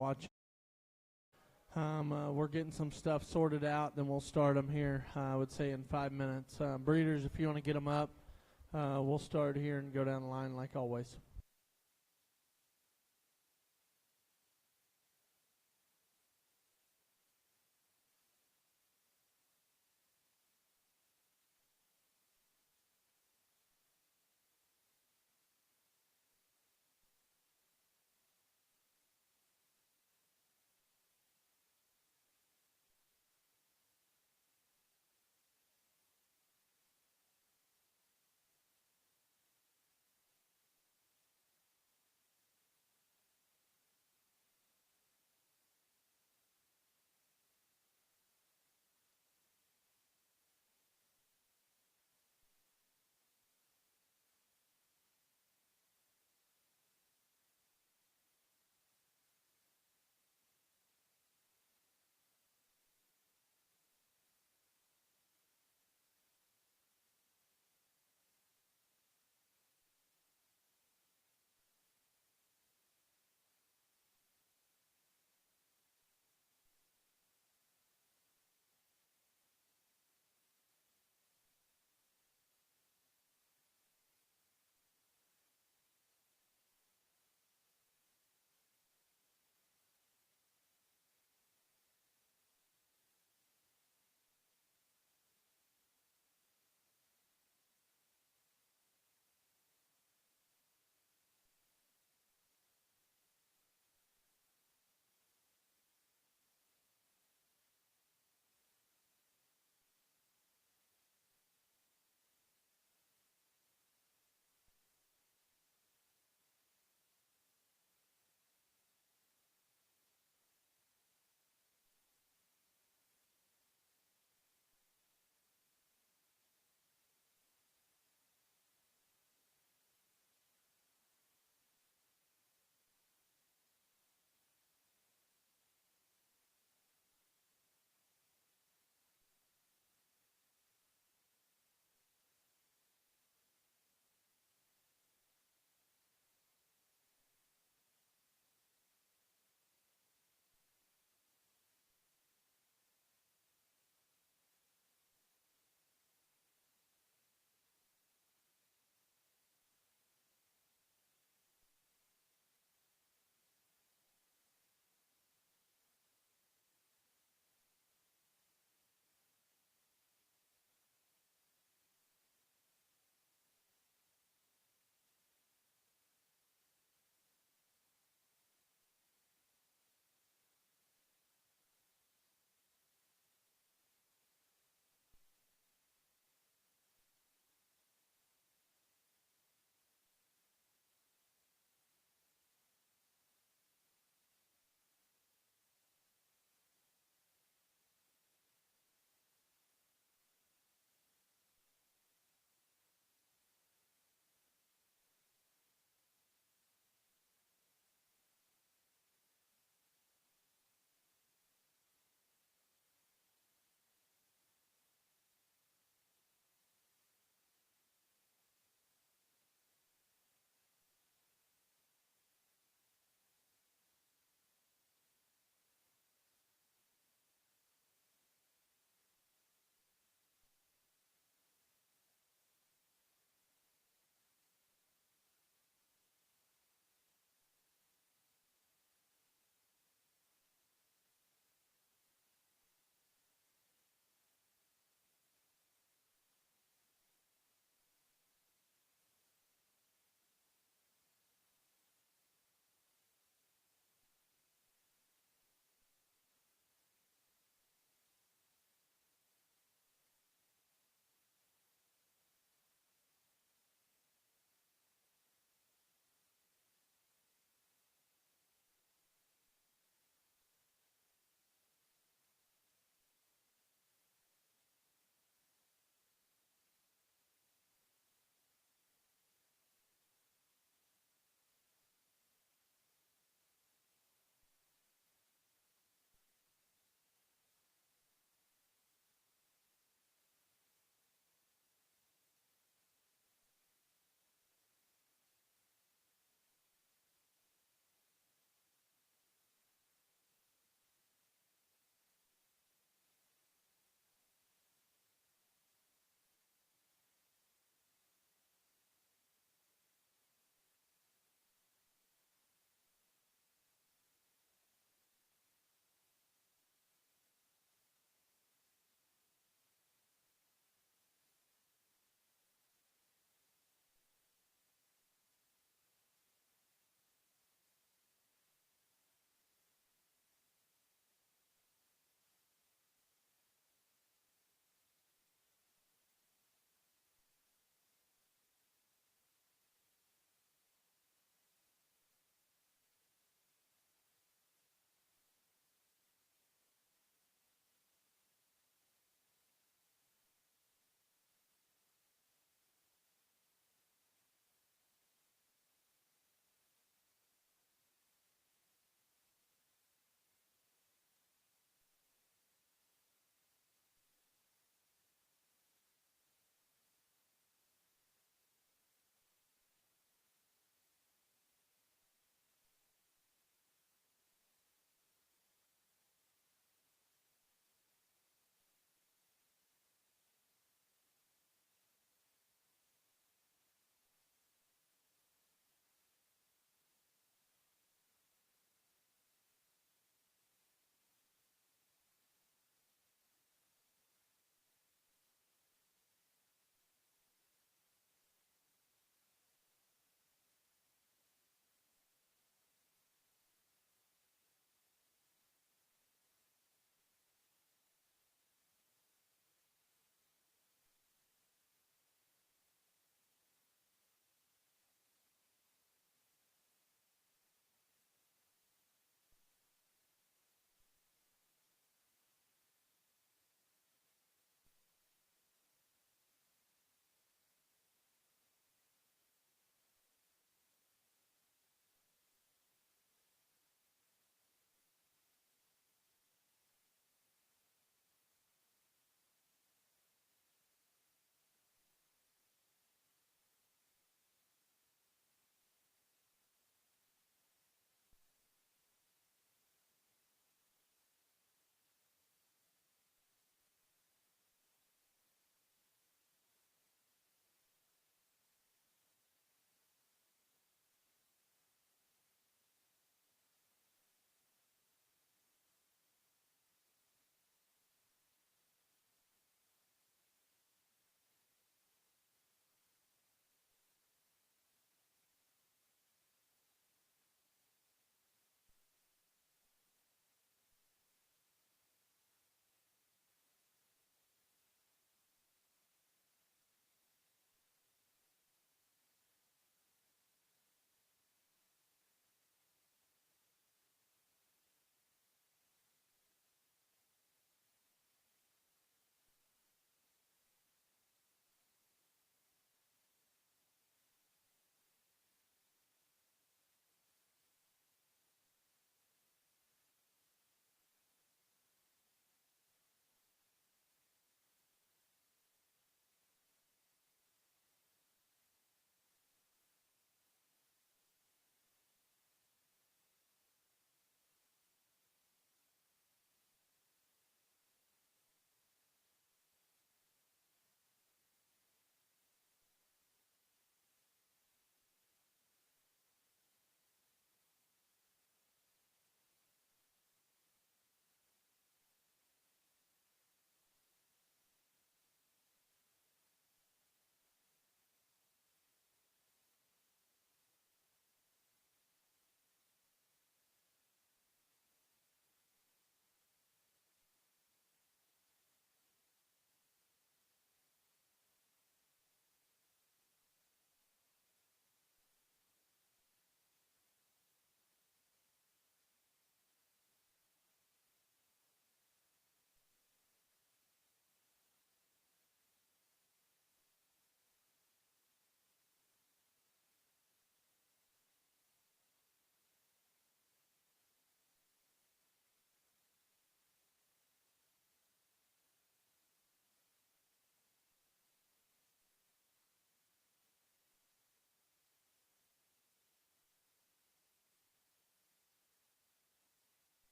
watch. We're getting some stuff sorted out, then we'll start them here, I would say, in 5 minutes. Breeders, if you want to get them up, we'll start here and go down the line like always.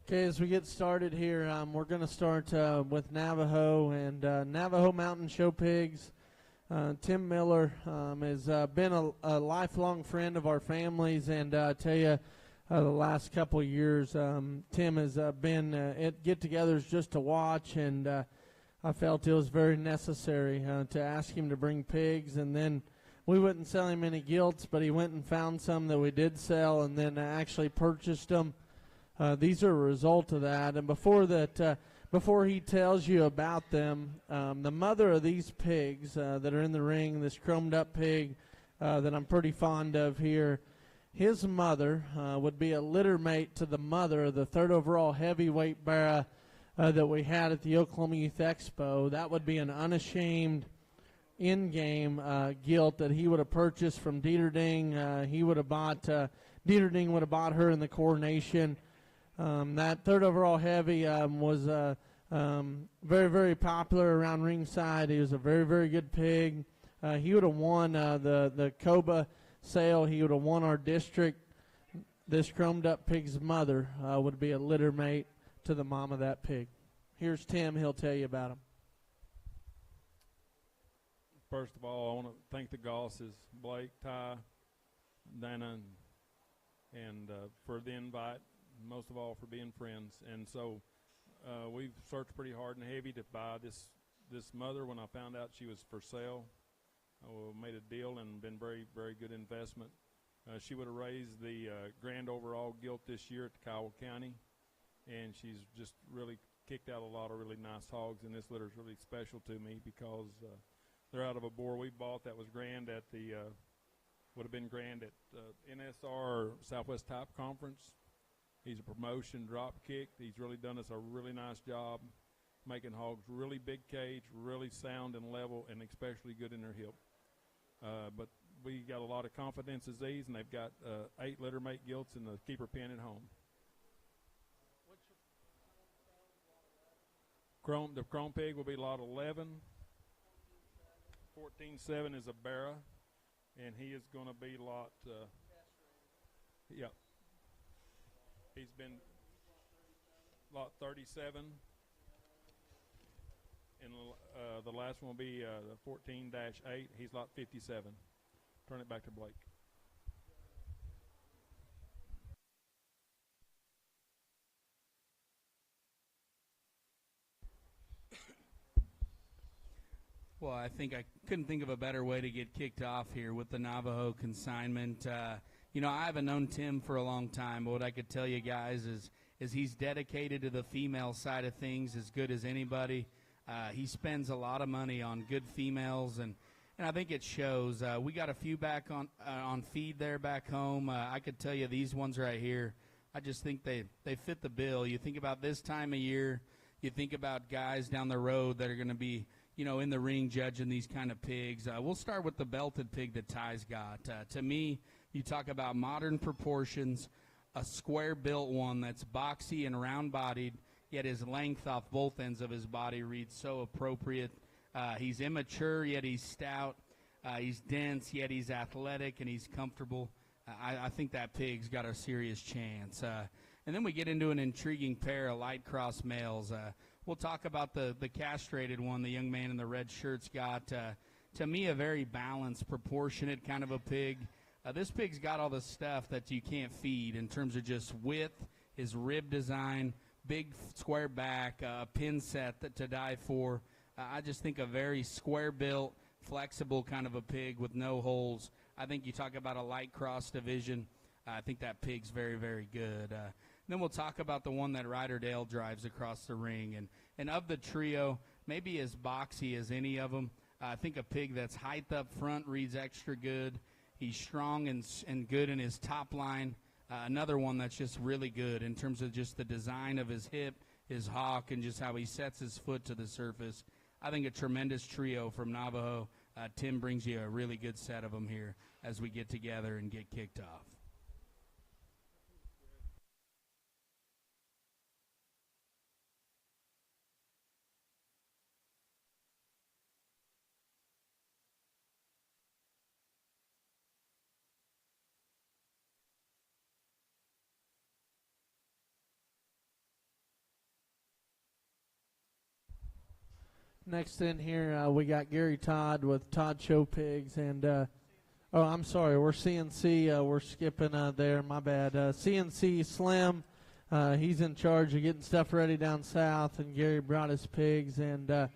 Okay, as we get started here, we're going to start with Navajo and Navajo Mountain Show Pigs. Tim Miller has been a lifelong friend of our families, and I tell you, the last couple of years, Tim has been at get-togethers just to watch, and I felt it was very necessary to ask him to bring pigs, and then we wouldn't sell him any gilts, but he went and found some that we did sell, and then actually purchased them. These are a result of that, and before he tells you about them, the mother of these pigs that are in the ring, this chromed up pig that I'm pretty fond of here, his mother would be a litter mate to the mother of the 3rd overall heavyweight barra that we had at the Oklahoma Youth Expo. That would be an unashamed in-game gilt that he would have purchased from Dieterding. He would have bought Dieterding would have bought her in the coronation. That 3rd overall heavy was very, very popular around ringside. He was a very, very good pig. He would have won the Coba sale. He would have won our district. This chromed up pig's mother would be a litter mate to the mom of that pig. Here's Tim. He'll tell you about him. First of all, I want to thank the Gosses, Blake, Ty, Dana, and for the invite. Most of all for being friends. And so we've searched pretty hard and heavy to buy this mother. When I found out she was for sale, I made a deal and been very, very good investment. She would have raised the grand overall gilt this year at Kiowa County, and she's just really kicked out a lot of really nice hogs, and this litter is really special to me because they're out of a boar we bought that was grand at the would have been grand at NSR Southwest Type Conference. He's a promotion drop kick. He's really done us a really nice job making hogs really big cage, really sound and level, and especially good in their hip. But we got a lot of confidence in these, and they've got 8 litter mate gilts in the keeper pen at home. The chrome pig will be lot 11. 14-7 is a Barra, and he is going to be lot, yeah. He's been lot 37, and the last one will be the 14-8. He's lot 57. Turn it back to Blake. Well, I think I couldn't think of a better way to get kicked off here with the Navajo consignment. I haven't known Tim for a long time, but what I could tell you guys is he's dedicated to the female side of things as good as anybody. He spends a lot of money on good females, and I think it shows. We got a few back on feed there back home. I could tell you these ones right here, I just think they fit the bill. You think about this time of year, you think about guys down the road that are going to be in the ring judging these kind of pigs. We'll start with the belted pig that Ty's got. To me, you talk about modern proportions, a square-built one that's boxy and round-bodied, yet his length off both ends of his body reads so appropriate. He's immature, yet he's stout. He's dense, yet he's athletic, and he's comfortable. I think that pig's got a serious chance. And then we get into an intriguing pair of light cross males. We'll talk about the castrated one the young man in the red shirt's got. To me, a very balanced, proportionate kind of a pig. This pig's got all the stuff that you can't feed in terms of just width, his rib design, big square back, pin set to die for. I just think a very square-built, flexible kind of a pig with no holes. I think you talk about a light cross division. I think that pig's very, very good. Then we'll talk about the one that Ryder Dale drives across the ring. And of the trio, maybe as boxy as any of them. I think a pig that's height up front reads extra good. He's strong and good in his top line. Another one that's just really good in terms of just the design of his hip, his hock, and just how he sets his foot to the surface. I think a tremendous trio from Navajo. Tim brings you a really good set of them here as we get together and get kicked off. Next in here, we got Gary Todd with Todd Show Pigs, and oh, I'm sorry, we're CNC. We're skipping there. My bad. CNC Slim, he's in charge of getting stuff ready down south, and Gary brought his pigs. And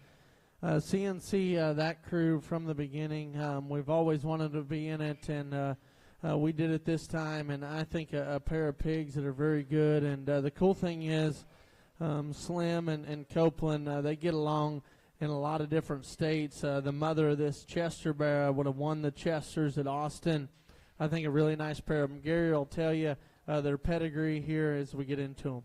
CNC, that crew from the beginning, we've always wanted to be in it, and we did it this time. And I think a pair of pigs that are very good. And the cool thing is, Slim and Copeland, they get along in a lot of different states. The mother of this Chester bear would have won the Chesters at Austin. I think a really nice pair of them. Gary will tell you their pedigree here as we get into them.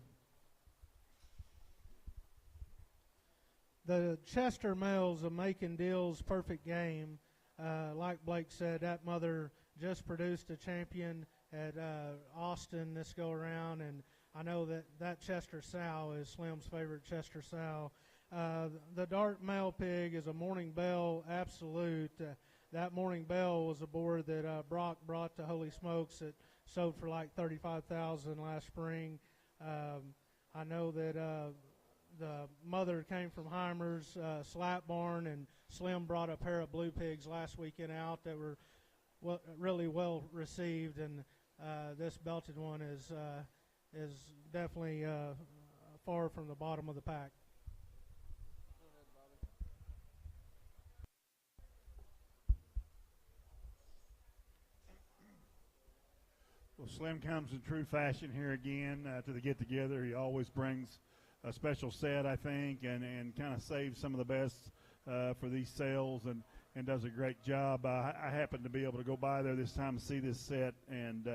The Chester males of Macon Deal's perfect game. Like Blake said, that mother just produced a champion at Austin this go around, and I know that Chester sow is Slim's favorite Chester sow. The Dart male pig is a Morning Bell Absolute. That Morning Bell was a board that Brock brought to Holy Smokes that sold for like $35,000 last spring. I know that the mother came from Heimer's Slap Barn, and Slim brought a pair of blue pigs last weekend out that were really well received, and this belted one is definitely far from the bottom of the pack. Well, Slim comes in true fashion here again to the get-together. He always brings a special set, I think, and kind of saves some of the best for these sales and does a great job. I happened to be able to go by there this time to see this set, and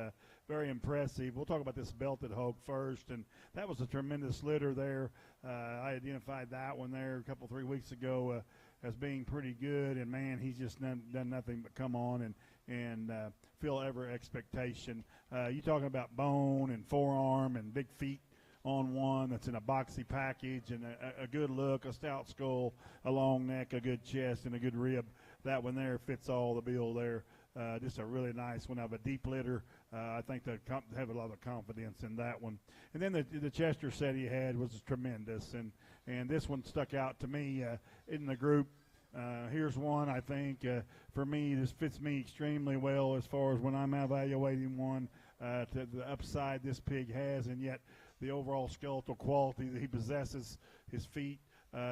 very impressive. We'll talk about this belted hog first, and that was a tremendous litter there. I identified that one there a couple, 3 weeks ago as being pretty good, and, man, he's just done nothing but come on and fill every expectation. You talking about bone and forearm and big feet on one that's in a boxy package and a good look, a stout skull, a long neck, a good chest, and a good rib. That one there fits all the bill there. Just a really nice one. Have a deep litter. I think they have a lot of confidence in that one. And then the Chester set he had was tremendous, and this one stuck out to me in the group. Here's one I think for me this fits me extremely well as far as when I'm evaluating one to the upside this pig has, and yet the overall skeletal quality that he possesses, his feet,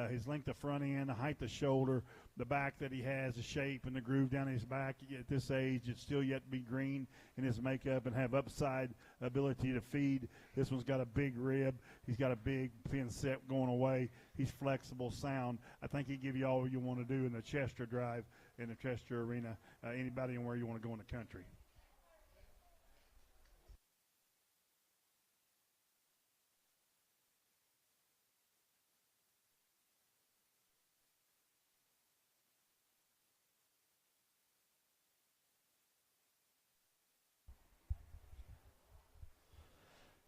his length of front end, the height of shoulder, the back that he has, the shape and the groove down his back. At this age, it's still yet to be green in his makeup and have upside ability to feed. This one's got a big rib. He's got a big pin set going away. He's flexible, sound. I think he'd give you all you want to do in the Chester drive, in the Chester arena, anybody and where you want to go in the country.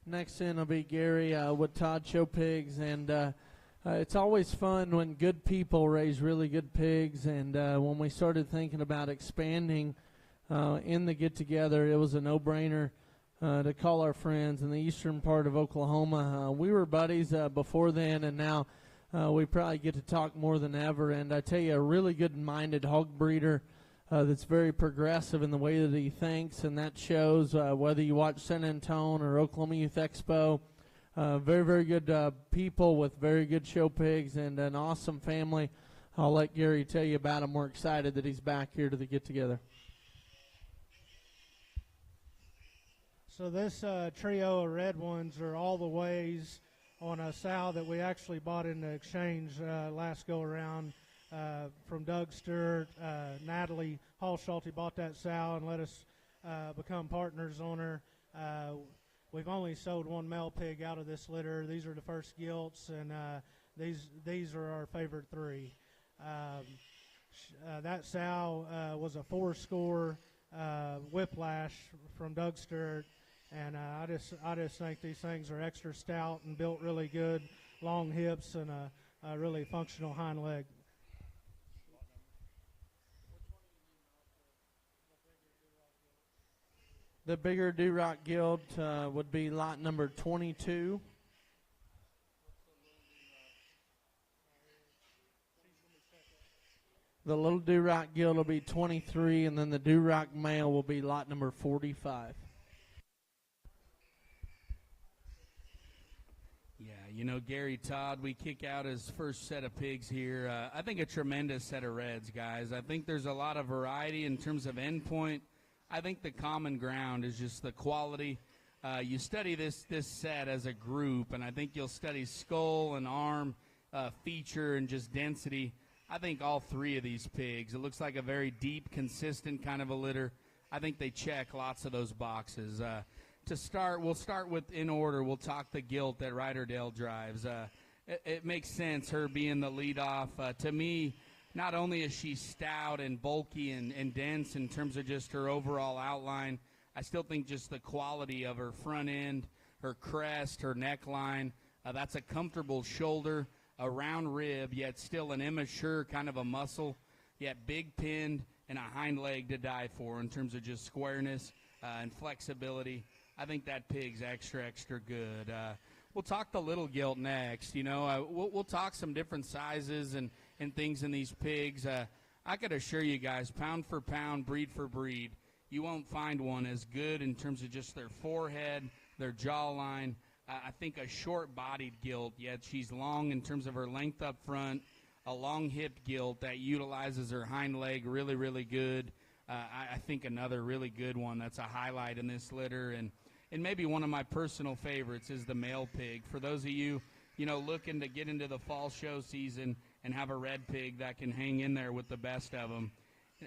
Next in will be Gary with Todd Show Pigs, and it's always fun when good people raise really good pigs. And when we started thinking about expanding in the get-together, it was a no-brainer to call our friends in the eastern part of Oklahoma. We were buddies before then, and now we probably get to talk more than ever. And I tell you, a really good-minded hog breeder that's very progressive in the way that he thinks, and that shows whether you watch San Antonio or Oklahoma Youth Expo. Very, very good people with very good show pigs and an awesome family. I'll let Gary tell you about him. We're excited that he's back here to the get-together. So this trio of red ones are all the ways on a sow that we actually bought in the exchange last go-around. From Doug Stewart. Natalie Hall-Schulte bought that sow and let us become partners on her. We've only sold one male pig out of this litter. These are the first gilts, and these are our favorite three. That sow was a 4-score whiplash from Doug Stewart, and I just think these things are extra stout and built really good, long hips and a really functional hind leg. The bigger Do-Rock Guild would be lot number 22. The little Duroc gilt will be 23, and then the Duroc male will be lot number 45. Yeah, you know, Gary Todd, we kick out his first set of pigs here. I think a tremendous set of reds, guys. I think there's a lot of variety in terms of endpoint. I think the common ground is just the quality. You study this set as a group, and I think you'll study skull and arm feature and just density. I think all three of these pigs, it looks like a very deep, consistent kind of a litter. I think they check lots of those boxes. To start, we'll start with in order. We'll talk the gilt that Ryderdale drives. It makes sense, her being the leadoff. To me, not only is she stout and bulky and dense in terms of just her overall outline, I still think just the quality of her front end, her crest, her neckline, that's a comfortable shoulder, a round rib, yet still an immature kind of a muscle, yet big pinned and a hind leg to die for in terms of just squareness and flexibility. I think that pig's extra, extra good. We'll talk the little gilt next. You know, we'll talk some different sizes and things in these pigs. I could assure you guys, pound for pound, breed for breed, you won't find one as good in terms of just their forehead, their jawline. I think a short-bodied gilt, yet she's long in terms of her length up front, a long hip gilt that utilizes her hind leg really, really good. I think another really good one that's a highlight in this litter, and maybe one of my personal favorites is the male pig. For those of you, you know, looking to get into the fall show season and have a red pig that can hang in there with the best of them,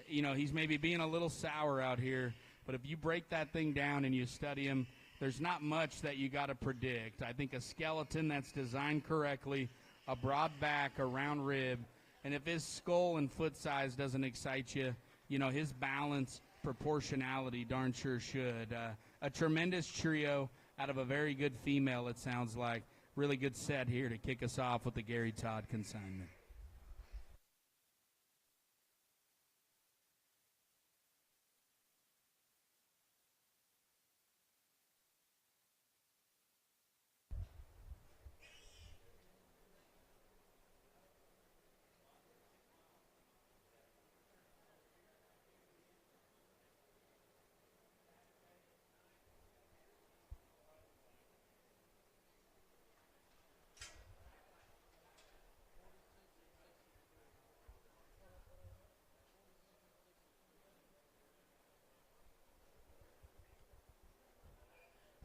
you know, he's maybe being a little sour out here, but if you break that thing down and you study him, there's not much that you got to predict. I think a skeleton that's designed correctly, a broad back, a round rib, and if his skull and foot size doesn't excite you, you know, his balance, proportionality darn sure should. A tremendous trio out of a very good female, it sounds like. Really good set here to kick us off with the Gary Todd consignment.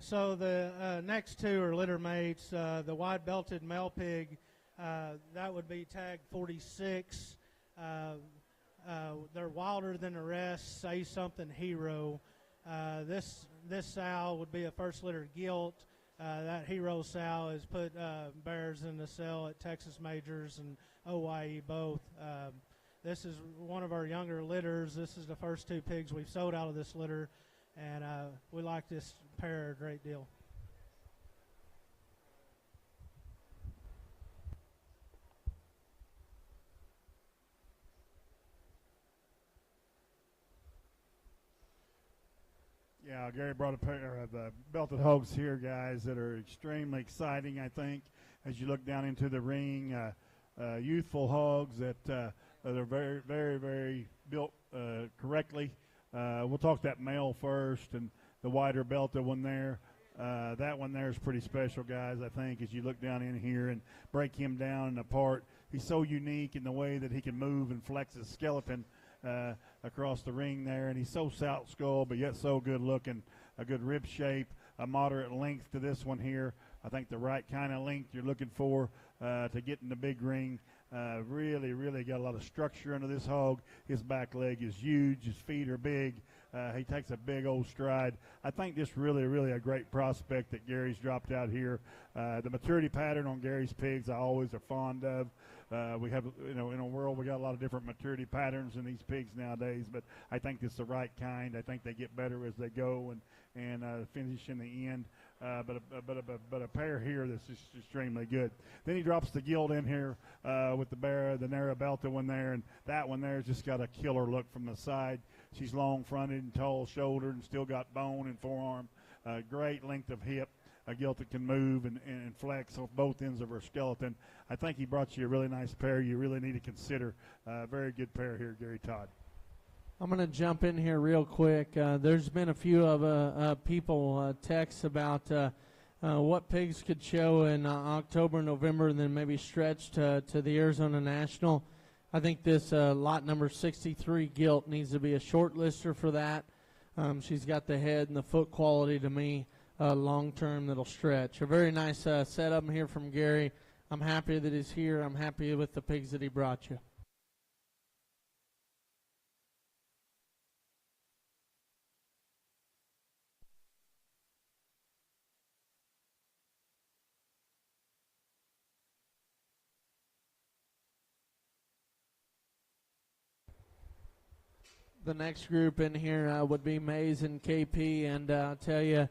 So the next two are litter mates. The wide-belted male pig, that would be tag 46. They're wilder than the rest. Say something hero. This sow would be a first litter gilt. That hero sow has put bears in the sale at Texas Majors and OYE both. This is one of our younger litters. This is the first two pigs we've sold out of this litter, and we like this pair a great deal. Yeah, Gary brought a pair of belted hogs here, guys, that are extremely exciting, I think, as you look down into the ring. Youthful hogs that are very, very, very built correctly. We'll talk that male first, and the wider belted one there. That one there is pretty special, guys, I think, as you look down in here and break him down and apart. He's so unique in the way that he can move and flex his skeleton across the ring there, and he's so stout skull, but yet so good looking. A good rib shape, a moderate length to this one here. I think the right kind of length you're looking for to get in the big ring. Really, really got a lot of structure under this hog. His back leg is huge. His feet are big. He takes a big old stride. I think just really, really a great prospect that Gary's dropped out here. The maturity pattern on Gary's pigs I always are fond of. We have, in a world, we got a lot of different maturity patterns in these pigs nowadays, but I think it's the right kind. I think they get better as they go and finish in the end. But a pair here that's just extremely good. Then he drops the gilt in here with the narrow belted one there, and that one there has just got a killer look from the side. She's long fronted and tall shouldered and still got bone and forearm. Great length of hip. a gilt that can move and flex off both ends of her skeleton. I think he brought you a really nice pair. You really need to consider a very good pair here, Gary Todd. I'm going to jump in here real quick. There's been a few of people text about what pigs could show in October, November, and then maybe stretch to the Arizona National. I think this lot number 63 gilt needs to be a short lister for that. She's got the head and the foot quality to me long term that'll stretch. A very nice setup here from Gary. I'm happy that he's here. I'm happy with the pigs that he brought you. The next group in here would be Mays and KP, and I'll tell you,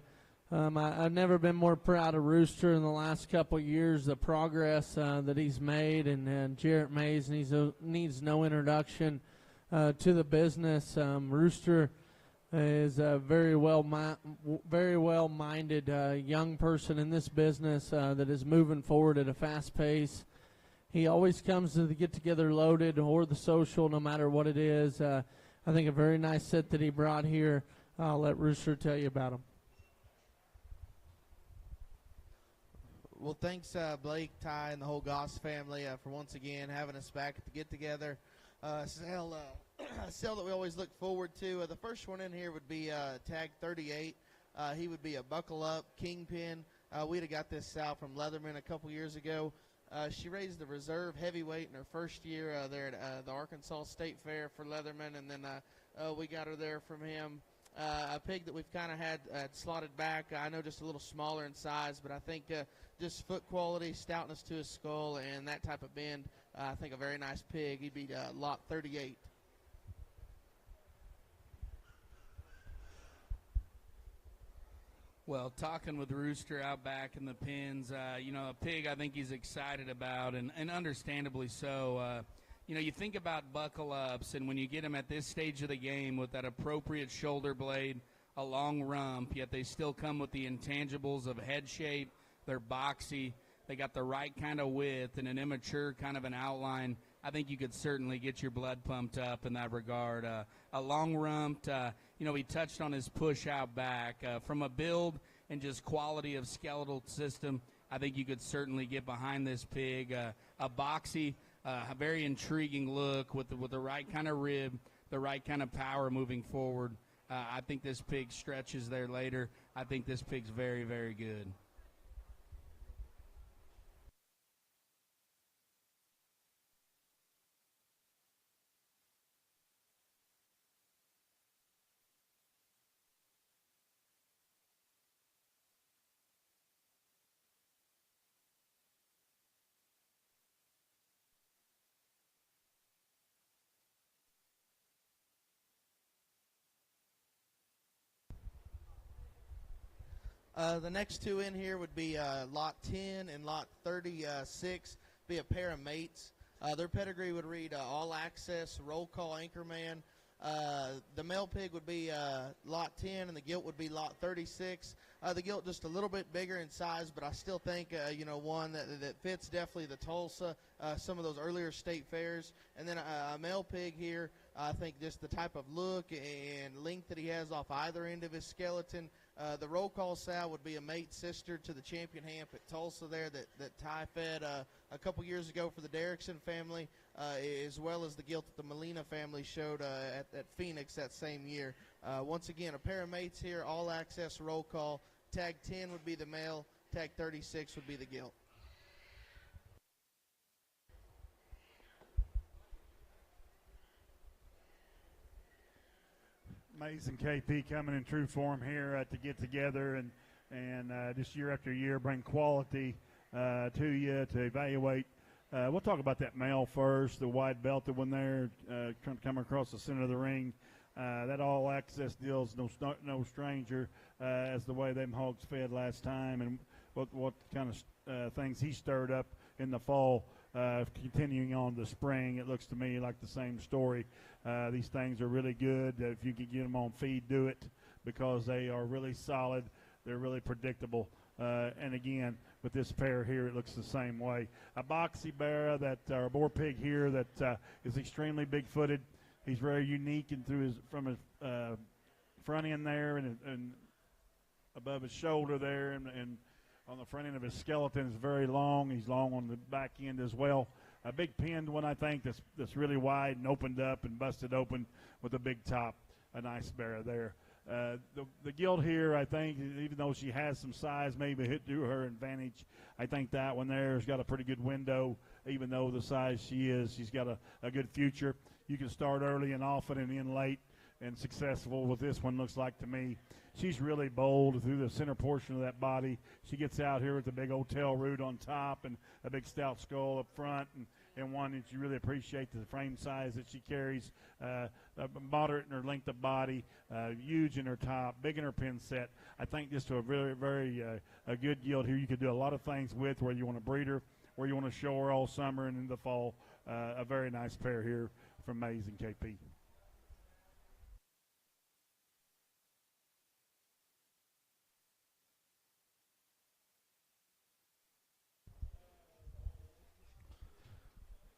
I've never been more proud of Rooster in the last couple of years, the progress that he's made, and Jarrett Mays needs no introduction to the business. Rooster is a very well-minded young person in this business that is moving forward at a fast pace. He always comes to the get-together loaded or the social, no matter what it is. I think a very nice set that he brought here. I'll let Rooster tell you about him. Well, thanks, Blake, Ty, and the whole Goss family for once again having us back at the get-together. Sale that we always look forward to. The first one in here would be tag 38. He would be a buckle-up kingpin. We'd have got this sow from Leatherman a couple years ago. She raised the reserve heavyweight in her first year there at the Arkansas State Fair for Leatherman, and then we got her there from him. A pig that we've kind of had slotted back. I know just a little smaller in size, but I think just foot quality, stoutness to his skull, and that type of bend, I think a very nice pig. He'd be lot 38. Well, talking with Rooster out back in the pens, a pig I think he's excited about, and understandably so. You think about buckle-ups, and when you get them at this stage of the game with that appropriate shoulder blade, a long rump, yet they still come with the intangibles of head shape. They're boxy. They got the right kind of width and an immature kind of an outline. I think you could certainly get your blood pumped up in that regard. A long rump, he touched on his push out back. From a build and just quality of skeletal system, I think you could certainly get behind this pig. A boxy, a very intriguing look with the right kind of rib, the right kind of power moving forward. I think this pig stretches there later. I think this pig's very, very good. The next two in here would be lot 10 and lot 36, be a pair of mates. Their pedigree would read all access, roll call anchorman. The male pig would be lot 10 and the gilt would be lot 36. The gilt just a little bit bigger in size, but I still think, one that fits definitely the Tulsa, some of those earlier state fairs. And then a male pig here, I think just the type of look and length that he has off either end of his skeleton. The roll call sow would be a mate sister to the champion hamp at Tulsa there that Ty fed a couple years ago for the Derrickson family, as well as the gilt that the Molina family showed at Phoenix that same year. Once again, a pair of mates here, all access roll call. Tag 10 would be the male, tag 36 would be the gilt. Mays and KP coming in true form here to get together and just year after year bring quality to you to evaluate. We'll talk about that male first, the wide belted one there coming across the center of the ring. That all access deal is no stranger as the way them hogs fed last time and what kind of things he stirred up in the fall. Continuing on the spring, it looks to me like the same story. These things are really good. If you can get them on feed, do it because they are really solid. They're really predictable. And again, with this pair here, it looks the same way. A boxy bear, our boar pig here, that is extremely big-footed. He's very unique and from his front end there and above his shoulder there, and on the front end of his skeleton is very long. He's long on the back end as well. A big pinned one, I think, that's really wide and opened up and busted open with a big top. A nice bear there. The gilt here, I think, even though she has some size, maybe hit to her advantage, I think that one there has got a pretty good window. Even though the size she is, she's got a good future. You can start early and often and end late and successful with this one, looks like to me. She's really bold through the center portion of that body. She gets out here with a big old tail root on top and a big stout skull up front, and one that you really appreciate the frame size that she carries. Moderate in her length of body, huge in her top, big in her pin set. I think just a very, very a good gilt here. You could do a lot of things with, where you want to breed her, where you want to show her all summer and in the fall. A very nice pair here from Mays and KP.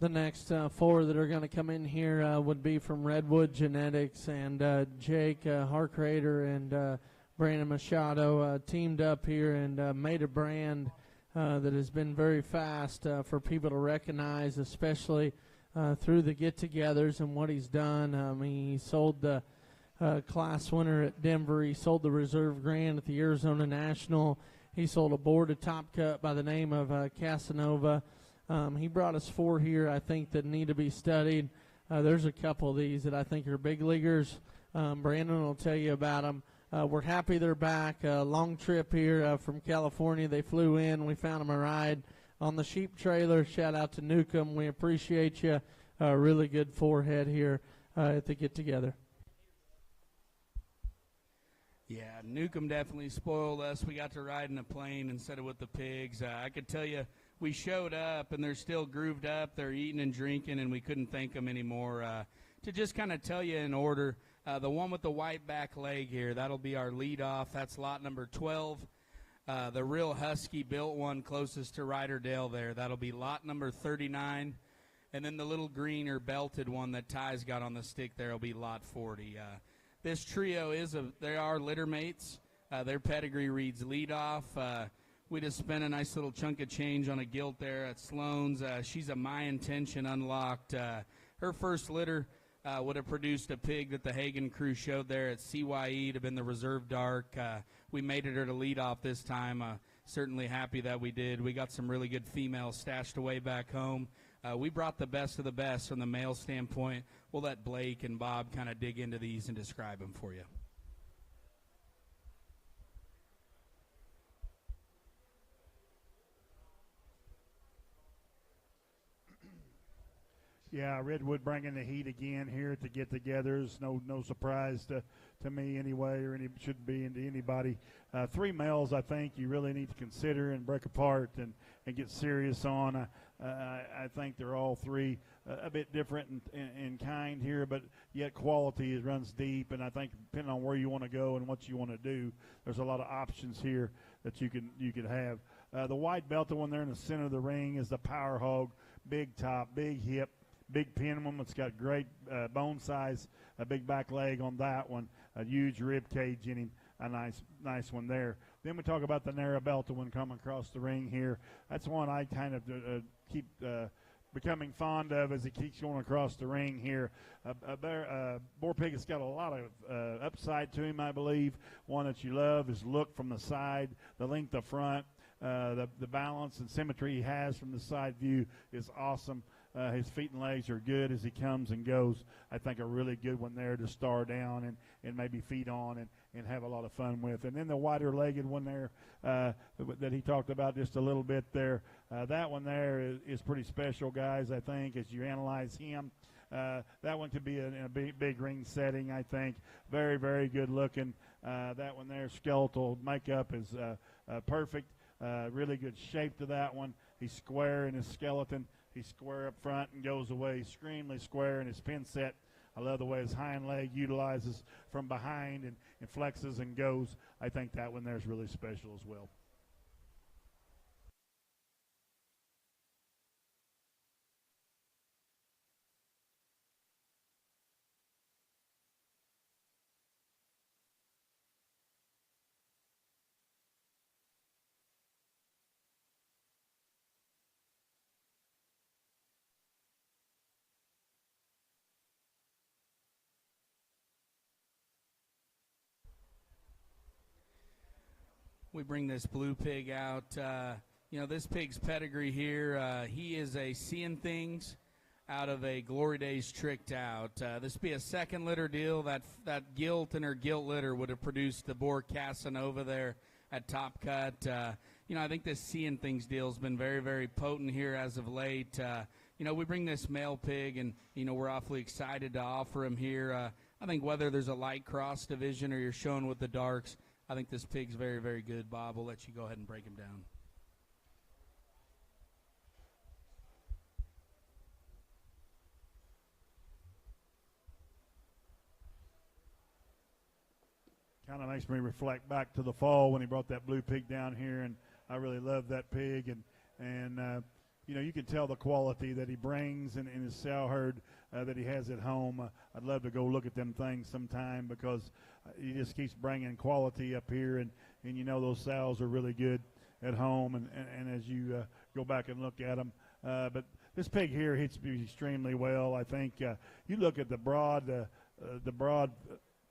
The next four that are going to come in here would be from Redwood Genetics, and Jake Harkrader and Brandon Machado teamed up here and made a brand that has been very fast for people to recognize, especially through the get-togethers and what he's done. He sold the class winner at Denver. He sold the Reserve Grand at the Arizona National. He sold a boarded top cut by the name of Casanova. He brought us four here, I think, that need to be studied. There's a couple of these that I think are big leaguers. Brandon will tell you about them. We're happy they're back. Long trip here from California. They flew in. We found them a ride on the sheep trailer. Shout out to Newcomb. We appreciate you. Really good forehead here at the get-together. Yeah, Newcomb definitely spoiled us. We got to ride in a plane instead of with the pigs. I could tell you, we showed up, and they're still grooved up. They're eating and drinking, and we couldn't thank them anymore. To just kind of tell you in order, the one with the white back leg here, that'll be our lead-off. That's lot number 12. The real husky-built one closest to Ryderdale there, that'll be lot number 39. And then the little green or belted one that Ty's got on the stick there will be lot 40. This trio they are litter mates. Their pedigree reads lead-off. We just spent a nice little chunk of change on a gilt there at Sloan's. She's a My Intention unlocked. Her first litter would have produced a pig that the Hagen crew showed there at CYE to have been the Reserve Dark. We made her to lead off this time. Certainly happy that we did. We got some really good females stashed away back home. We brought the best of the best from the male standpoint. We'll let Blake and Bob kind of dig into these and describe them for you. Yeah, Redwood bringing the heat again here to get-togethers. No surprise to me anyway, or should be into anybody. Three males, I think you really need to consider and break apart and get serious on. I think they're all three a bit different in kind here, but yet quality runs deep. And I think depending on where you want to go and what you want to do, there's a lot of options here that you could have. The white belted one there in the center of the ring is the Power Hog, big top, big hip. Big pinman. It's got great bone size, a big back leg on that one, a huge rib cage in him, a nice one there. Then we talk about the narrow belted one coming across the ring here. That's one I kind of keep becoming fond of as he keeps going across the ring here. Boar pig has got a lot of upside to him, I believe. One that you love is look from the side, the length of front, the balance and symmetry he has from the side view is awesome. His feet and legs are good as he comes and goes. I think a really good one there to star down and maybe feed on and have a lot of fun with. And then the wider-legged one there that he talked about just a little bit there, that one there is pretty special, guys, I think, as you analyze him. That one could be in a big ring setting, I think. Very, very good looking. That one there, skeletal makeup is perfect. Really good shape to that one. He's square in his skeleton. He's square up front and goes away extremely square in his pin set. I love the way his hind leg utilizes from behind and flexes and goes. I think that one there is really special as well. we bring this blue pig out. This pig's pedigree here, he is a Seeing Things out of a Glory Days Tricked Out. This would be a second litter deal. That gilt and her gilt litter would have produced the Boar Casanova there at Top Cut. I think this Seeing Things deal has been very, very potent here as of late. We bring this male pig, and, we're awfully excited to offer him here. I think whether there's a light cross division or you're showing with the darks, I think this pig's very, very good. Bob, we'll let you go ahead and break him down. Kind of makes me reflect back to the fall when he brought that blue pig down here, and I really love that pig. And you can tell the quality that he brings in his sow herd that he has at home. I'd love to go look at them things sometime because he just keeps bringing quality up here, and those sows are really good at home, and as you go back and look at them. But this pig here hits me extremely well. I think you look at the broad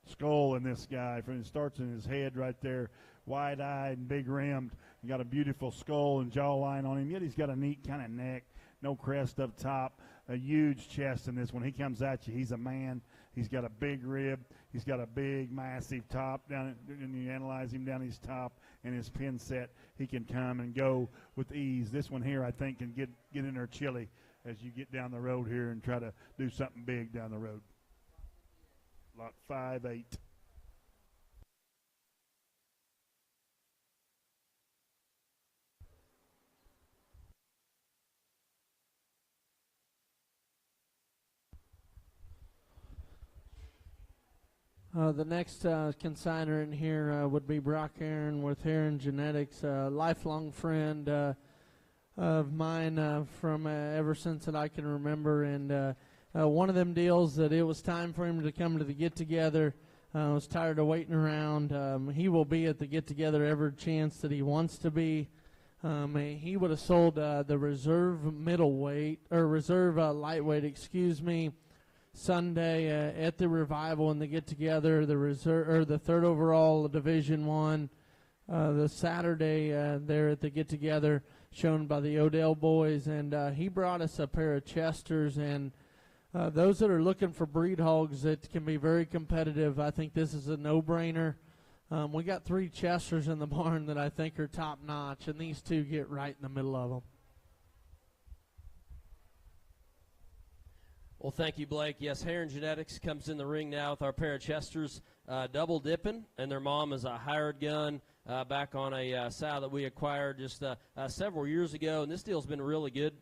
skull in this guy. From it starts in his head right there, wide-eyed and big-rimmed. He got a beautiful skull and jawline on him, yet he's got a neat kind of neck, no crest up top, a huge chest in this. When he comes at you, he's a man. He's got a big rib. He's got a big, massive top down, and you analyze him down his top and his pin set. He can come and go with ease. This one here, I think, can get in there chilly as you get down the road here and try to do something big down the road. Lot 5-8. The next consigner in here would be Brock Aaron with Heron Genetics, a lifelong friend of mine from ever since that I can remember. And one of them deals that it was time for him to come to the get-together. I was tired of waiting around. He will be at the get-together every chance that he wants to be. He would have sold the reserve lightweight, Sunday at the Revival in the get-together, the third overall Division I. The Saturday there at the get-together shown by the Odell boys, and he brought us a pair of Chesters, and those that are looking for breed hogs that can be very competitive, I think this is a no-brainer. We got 3 Chesters in the barn that I think are top-notch, and these two get right in the middle of them. Well, thank you, Blake. Yes, Heron Genetics comes in the ring now with our pair of Chesters, double dipping, and their mom is a hired gun back on a sow that we acquired just several years ago, and this deal's been really good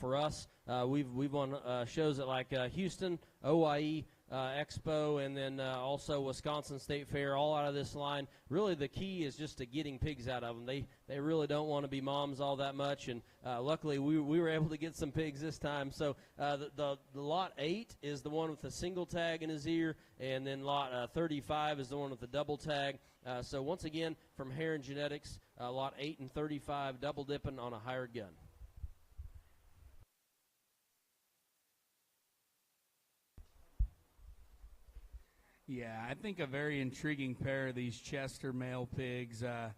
for us. We've won shows at like Houston, OIE Expo, and then also Wisconsin State Fair, all out of this line. Really, the key is just to getting pigs out of them. They really don't want to be moms all that much, and luckily we were able to get some pigs this time. So the lot 8 is the one with the single tag in his ear, and then lot 35 is the one with the double tag. So once again, from Heron Genetics, lot 8 and 35, double dipping on a hired gun. Yeah, I think a very intriguing pair of these Chester male pigs. I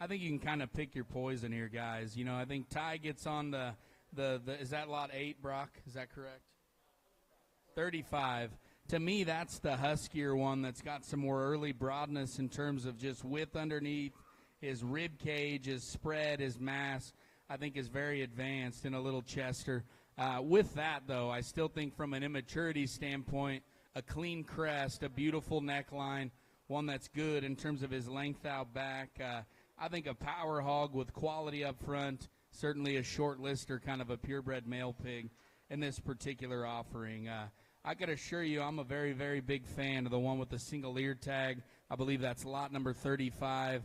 think you can kind of pick your poison here, guys. I think Ty gets on the is that lot 8, Brock? Is that correct? 35. To me, that's the huskier one that's got some more early broadness in terms of just width underneath. His rib cage, his spread, his mass, I think is very advanced in a little Chester. With that, though, I still think from an immaturity standpoint, a clean crest, a beautiful neckline, one that's good in terms of his length out back. I think a power hog with quality up front, certainly a short lister, kind of a purebred male pig in this particular offering. I can assure you I'm a very, very big fan of the one with the single ear tag. I believe that's lot number 35.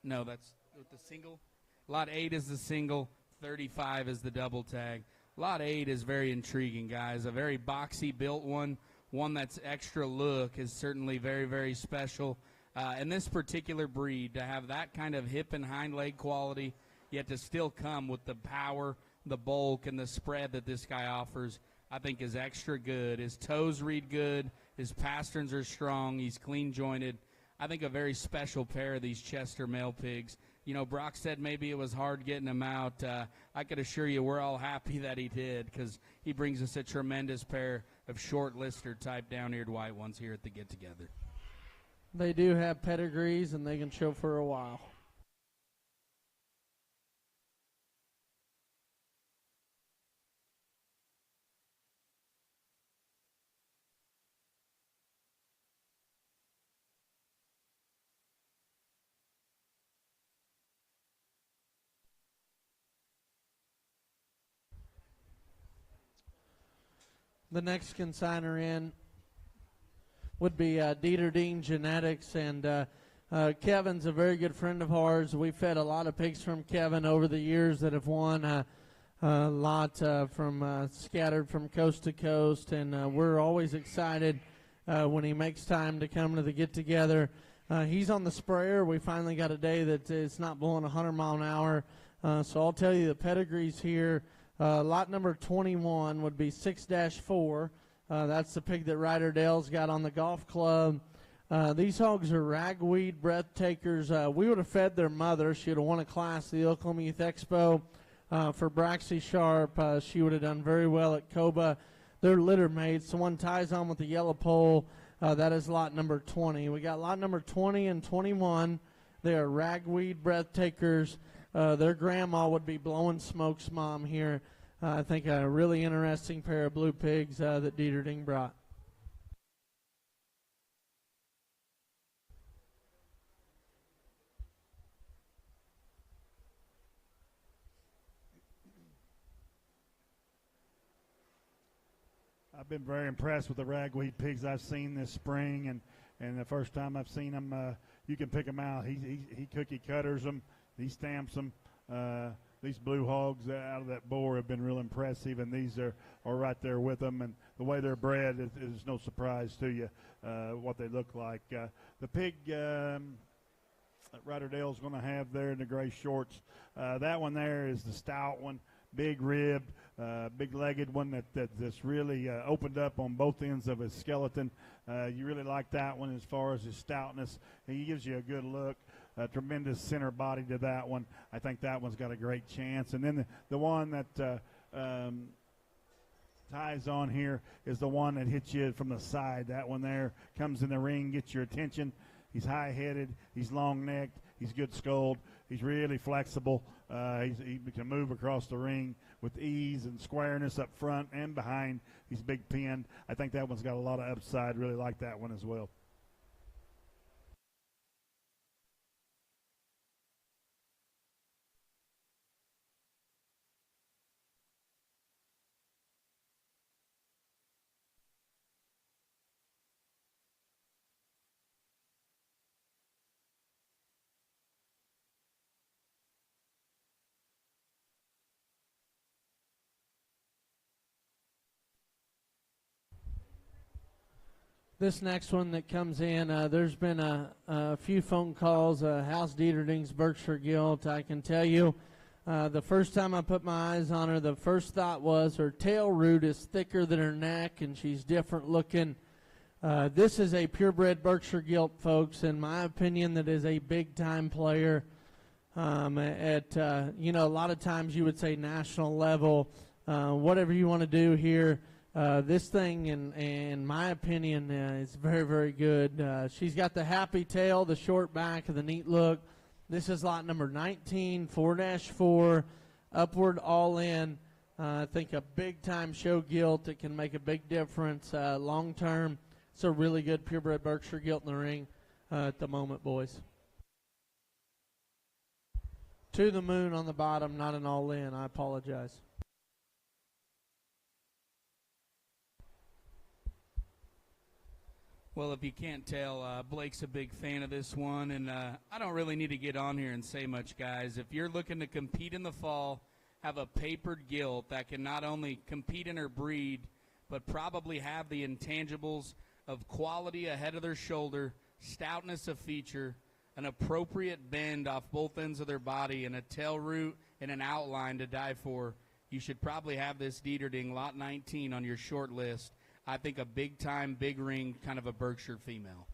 No, that's with the single. Lot 8 is the single, 35 is the double tag. Lot 8 is very intriguing, guys. A very boxy built one that's extra look is certainly very, very special. And this particular breed, to have that kind of hip and hind leg quality, yet to still come with the power, the bulk, and the spread that this guy offers, I think is extra good. His toes read good. His pasterns are strong. He's clean jointed. I think, a very special pair of these Chester male pigs. You know, Brock said maybe it was hard getting them out. I could assure you we're all happy that he did, because he brings us a tremendous pair of short lister type down-eared white ones here at the get-together. They do have pedigrees, and they can show for a while. The next consigner in would be Dieterding Genetics, and Kevin's a very good friend of ours. We fed a lot of pigs from Kevin over the years that have won a lot from scattered from coast to coast, and we're always excited when he makes time to come to the get-together. He's on the sprayer. We finally got a day that it's not blowing 100 mile an hour, so I'll tell you the pedigrees here. Lot number 21 would be 6-4. That's the pig that Ryder Dale's got on the golf club. These hogs are ragweed breath takers. We would have fed their mother. She would have won a class at the Oklahoma Youth Expo. For Braxy Sharp, she would have done very well at Coba. They're litter mates. The one ties on with the yellow pole. That is lot number 20. We got lot number 20 and 21. They are ragweed breath takers. Their grandma would be Blowing Smoke's mom here. I think a really interesting pair of blue pigs that Dieterding brought. I've been very impressed with the ragweed pigs I've seen this spring, and the first time I've seen them, you can pick them out. He cookie cutters them, he stamps them. These blue hogs out of that boar have been real impressive, and these are right there with them. And the way they're bred is no surprise to you, what they look like. The pig that Ryder Dale's going to have there in the gray shorts, that one there is the stout one, big ribbed, big-legged one that's really opened up on both ends of his skeleton. You really like that one as far as his stoutness. He gives you a good look. A tremendous center body to that one. I think that one's got a great chance. And then the one that ties on here is the one that hits you from the side. That one there comes in the ring, gets your attention. He's high-headed. He's long-necked. He's good-skulled. He's really flexible. He can move across the ring with ease and squareness up front and behind. He's big-pinned. I think that one's got a lot of upside. Really like that one as well. This next one that comes in, there's been a few phone calls. How's Dieterding's Berkshire Gilt? I can tell you, the first time I put my eyes on her, the first thought was her tail root is thicker than her neck, and she's different looking. This is a purebred Berkshire Gilt, folks. In my opinion, that is a big-time player. At a lot of times you would say national level, whatever you want to do here. This thing, in my opinion, is very, very good. She's got the happy tail, the short back, and the neat look. This is lot number 19, 4-4, upward all in. I think a big-time show gilt that can make a big difference long-term. It's a really good purebred Berkshire Gilt in the ring at the moment, boys. To the moon on the bottom, not an all in. I apologize. Well, if you can't tell, Blake's a big fan of this one, and I don't really need to get on here and say much, guys. If you're looking to compete in the fall, have a papered gilt that can not only compete in her breed, but probably have the intangibles of quality ahead of their shoulder, stoutness of feature, an appropriate bend off both ends of their body, and a tail root and an outline to die for, you should probably have this Dieterding Lot 19 on your short list. I think a big-time, big-ring kind of a Berkshire female.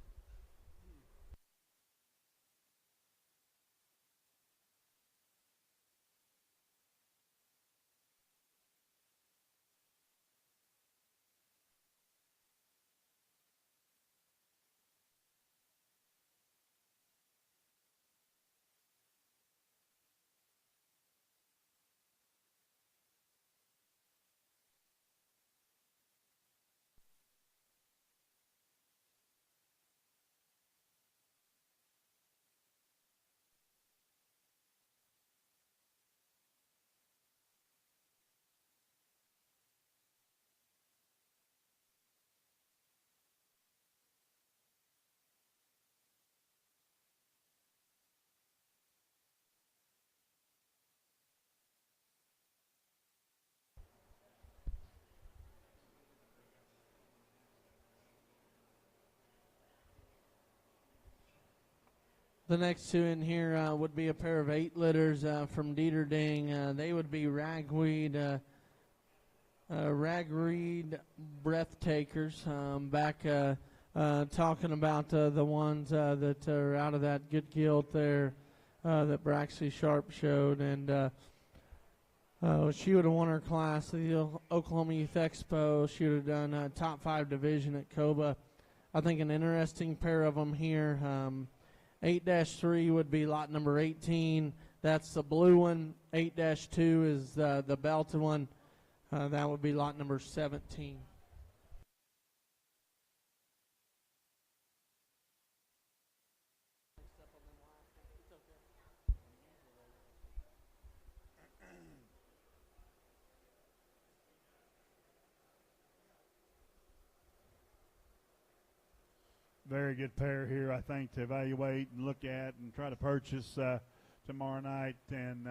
The next two in here would be a pair of 8 litters from Dieterding. They would be ragweed breath takers. Back talking about the ones that are out of that good gilt there that Braxley Sharp showed. And she would have won her class at the Oklahoma Youth Expo. She would have done top 5 division at COBA. I think an interesting pair of them here. 8-3 would be lot number 18. That's the blue one. 8-2 is the belted one. That would be lot number 17. Very good pair here, I think, to evaluate and look at and try to purchase tomorrow night. And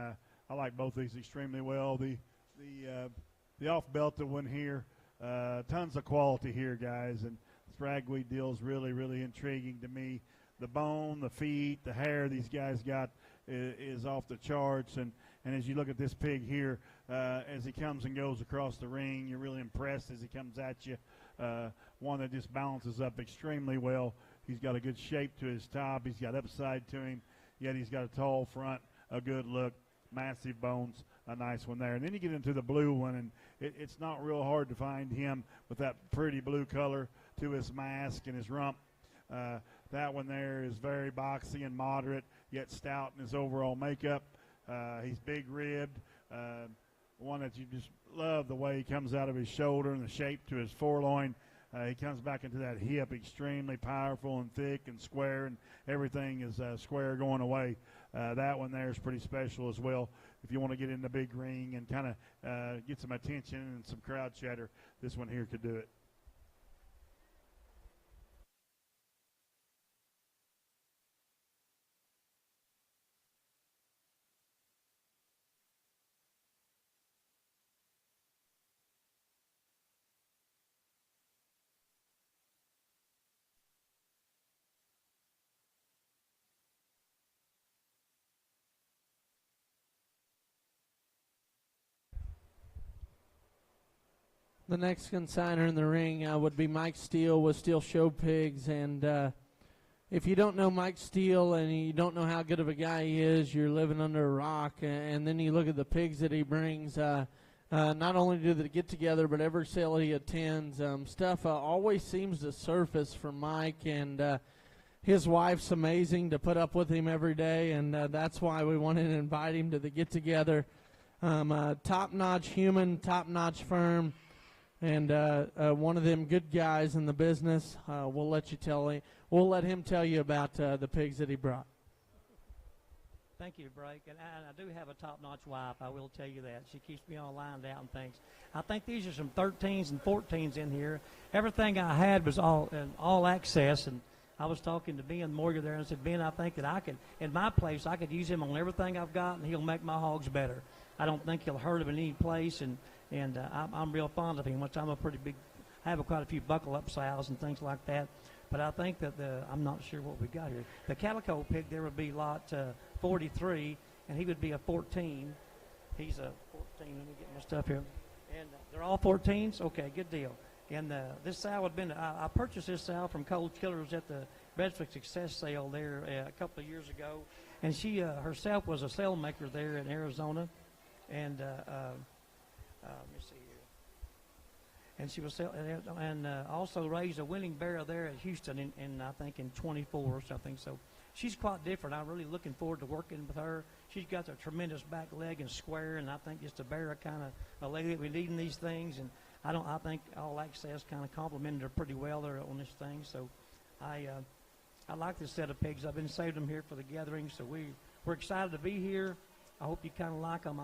I like both these extremely well. The off-belted one here, tons of quality here, guys. And this ragweed deal is really, really intriguing to me. The bone, the feet, the hair these guys got is off the charts. And as you look at this pig here, as he comes and goes across the ring, you're really impressed as he comes at you. One that just balances up extremely well. He's got a good shape to his top. He's got upside to him, yet he's got a tall front, a good look, massive bones, a nice one there. And then you get into the blue one, and it's not real hard to find him with that pretty blue color to his mask and his rump. That one there is very boxy and moderate, yet stout in his overall makeup. He's big-ribbed. One that you just love the way he comes out of his shoulder and the shape to his foreloin. He comes back into that hip extremely powerful and thick and square, and everything is square going away. That one there is pretty special as well. If you want to get in the big ring and kind of get some attention and some crowd chatter, this one here could do it. The next consigner in the ring would be Mike Steele with Steele Show Pigs. And if you don't know Mike Steele and you don't know how good of a guy he is, you're living under a rock. And then you look at the pigs that he brings. Not only do they get together, but every sale he attends, stuff always seems to surface from Mike. And his wife's amazing to put up with him every day. And that's why we wanted to invite him to the get-together. Top-notch human, top-notch firm. And one of them good guys in the business. We'll let him tell you about the pigs that he brought. Thank you, Blake. And I do have a top-notch wife. I will tell you that. She keeps me all lined out and things. I think these are some 13s and 14s in here. Everything I had was all access. And I was talking to Ben Morgan there and said, Ben, I think that I could, in my place, I could use him on everything I've got, and he'll make my hogs better. I don't think he'll hurt him in any place. And I'm real fond of him, which I'm a pretty big, I have quite a few buckle-up sows and things like that. But I think that I'm not sure what we got here. The calico pig there would be lot 43, and he would be a 14. He's a 14. Let me get my stuff here. And they're all 14s? Okay, good deal. And this sow had been, I purchased this sow from Cold Killers at the Bedford Success Sale there a couple of years ago. And she herself was a sail maker there in Arizona. And let me see here. And she was also raised a winning barrel there at Houston in I think in 24 or something. So she's quite different. I'm really looking forward to working with her. She's got a tremendous back leg and square, and I think just a bear kind of a lady that we need in these things. And I think All Access kind of complimented her pretty well there on this thing. So I like this set of pigs. I've been saving them here for the gathering, so we're excited to be here. I hope you kind of like them.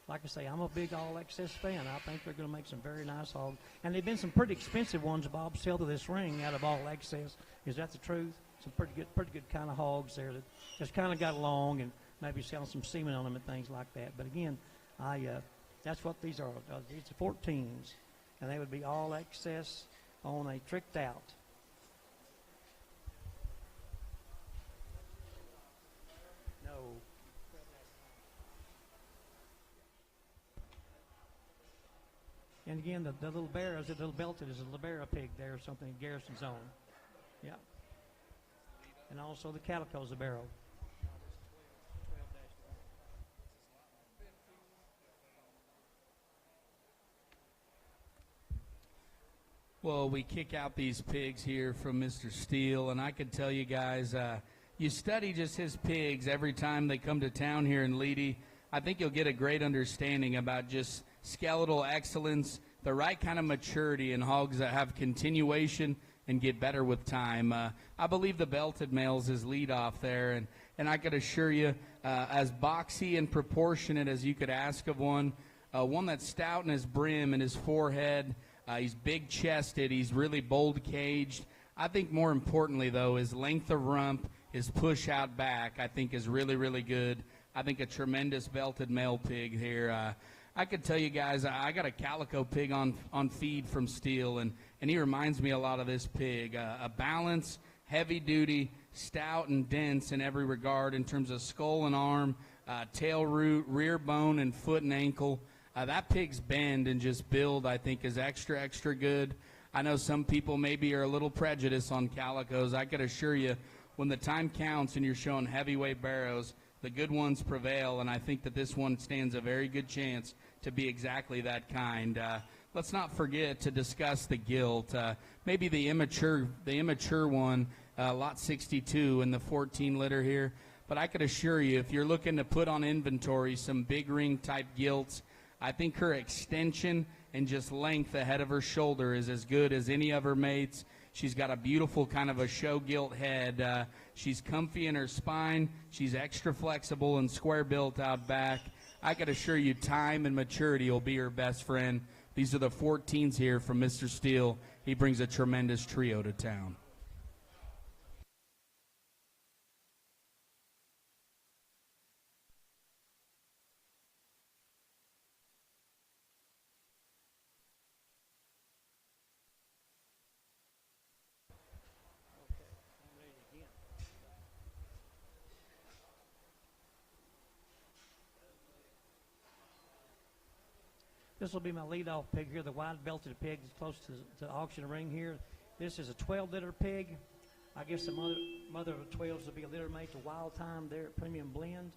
Like I say, I'm a big All Access fan. I think they're going to make some very nice hogs. And they've been some pretty expensive ones Bob sell to this ring out of All Access. Is that the truth? Some pretty good kind of hogs there that just kind of got along and maybe selling some semen on them and things like that. But again, that's what these are. These are 14s, and they would be All Access on a tricked out. And again, the little barrows, the little belted is a libera pig there or something, Garrison's own. Yeah. And also the calico's a barrow. Well, we kick out these pigs here from Mr. Steele, and I can tell you guys, you study just his pigs every time they come to town here in Leedy. I think you'll get a great understanding about just skeletal excellence, the right kind of maturity in hogs that have continuation and get better with time. I believe the belted males is lead off there, and I could assure you, as boxy and proportionate as you could ask of one that's stout in his brim and his forehead. He's big-chested. He's really bold-caged. I think more importantly, though, his length of rump, his push-out back, I think is really, really good. I think a tremendous belted male pig here. I could tell you guys, I got a calico pig on feed from Steele, and he reminds me a lot of this pig. A balanced, heavy-duty, stout and dense in every regard in terms of skull and arm, tail root, rear bone, and foot and ankle. That pig's bend and just build, I think, is extra, extra good. I know some people maybe are a little prejudiced on calicos. I could assure you, when the time counts and you're showing heavyweight barrows, the good ones prevail, and I think that this one stands a very good chance to be exactly that kind. Let's not forget to discuss the gilt. Maybe the immature one, lot 62 in the 14 litter here. But I could assure you, if you're looking to put on inventory some big ring type gilts, I think her extension and just length ahead of her shoulder is as good as any of her mates. She's got a beautiful kind of a show gilt head. She's comfy in her spine. She's extra flexible and square built out back. I could assure you time and maturity will be her best friend. These are the 14s here from Mr. Steele. He brings a tremendous trio to town. This will be my leadoff pig here, the wide-belted pig that's close to the auction ring here. This is a 12-litter pig. I guess the mother of the 12s will be a litter mate to Wild Time there at Premium Blend.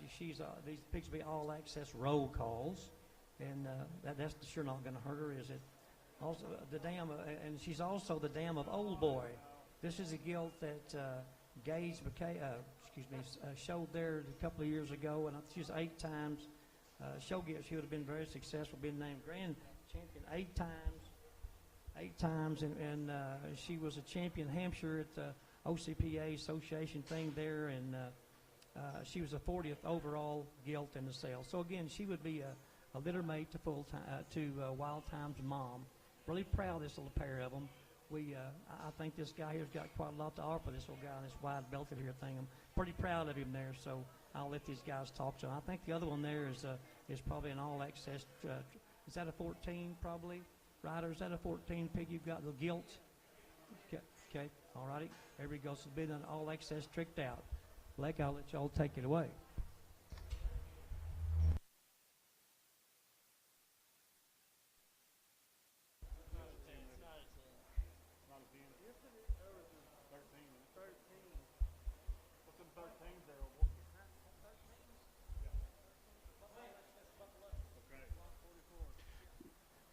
These pigs will be all-access roll calls, and that's sure not going to hurt her, is it? Also, the dam, and she's also the dam of Old Boy. This is a gilt that Gage showed there a couple of years ago, and she was 8 times. Show gilt, she would have been very successful, being named grand champion 8 times, and she was a champion Hampshire at the OCPA association thing there, and she was the 40th overall gilt in the sale. So again, she would be a litter mate to Wild Time's mom. Really proud of this little pair of them. I think this guy here's got quite a lot to offer, this little guy in this wide belted here thing. I'm pretty proud of him there, so I'll let these guys talk to him. I think the other one there is probably an all-access. Is that a 14 probably? Ryder, is that a 14 pig you've got, the gilt? Okay, all righty. There we go. So it's been an all-access tricked out. Blake, I'll let y'all take it away.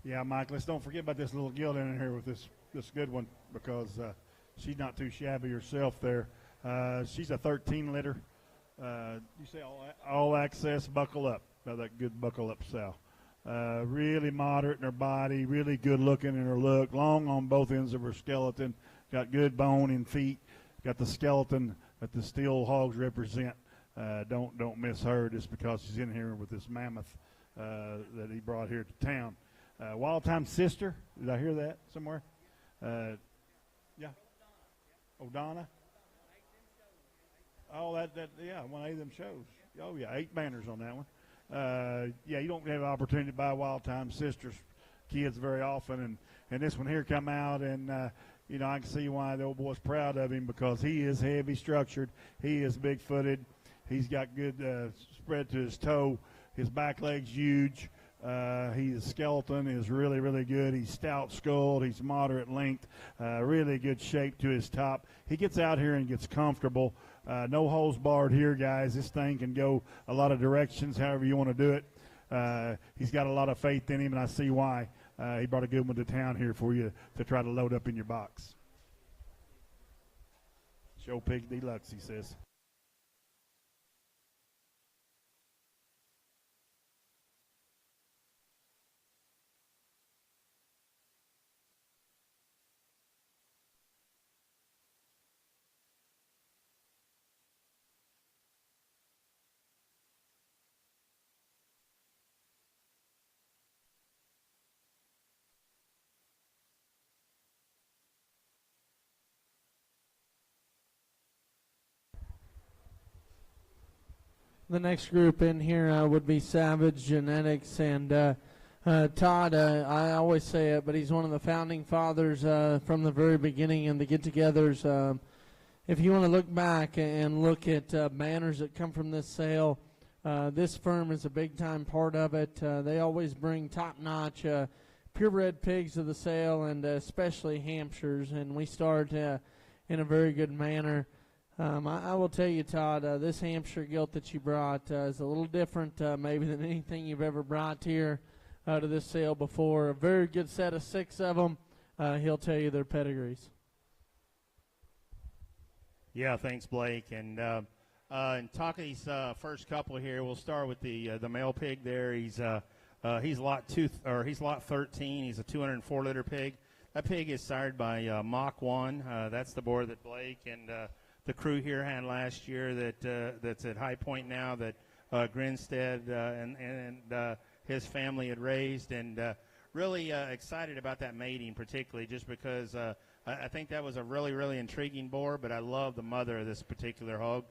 Yeah, Mike, let's don't forget about this little gilt in here with this good one, because she's not too shabby herself there. She's a 13 litter. You say all access buckle up. That good buckle up sow. Really moderate in her body, really good looking in her look, long on both ends of her skeleton, got good bone and feet, got the skeleton that the Steel hogs represent. Don't miss her just because she's in here with this mammoth that he brought here to town. Wild Time's sister, did I hear that somewhere? Yeah. O'Donna? Oh, yeah, one of them shows. Oh, yeah, 8 banners on that one. Yeah, you don't have an opportunity to buy Wild Time's sister's kids very often, and this one here come out, and, I can see why the old boy's proud of him, because he is heavy structured. He is big-footed. He's got good spread to his toe. His back leg's huge. His skeleton is really, really good. He's stout-skulled. He's moderate length. Really good shape to his top. He gets out here and gets comfortable. No holes barred here, guys. This thing can go a lot of directions, however you want to do it. He's got a lot of faith in him, and I see why. He brought a good one to town here for you to try to load up in your box. Show Pig Deluxe, he says. The next group in here would be Savage Genetics, and Todd, I always say it, but he's one of the founding fathers from the very beginning in the get-togethers. If you want to look back and look at banners that come from this sale, this firm is a big-time part of it. They always bring top-notch purebred pigs to the sale, and especially Hampshires, and we start in a very good manner. I will tell you, Todd, this Hampshire gilt that you brought is a little different maybe than anything you've ever brought here to this sale before. A very good set of 6 of them. He'll tell you their pedigrees. Yeah, thanks, Blake. And talk of these first couple here, we'll start with the male pig there. He's lot 13. He's a 204-liter pig. That pig is sired by Mach 1. That's the boar that Blake and the crew here had last year that's at High Point now that Grinstead and his family had raised, and really excited about that mating, particularly just because I think that was a really, really intriguing boar, but I love the mother of this particular hog.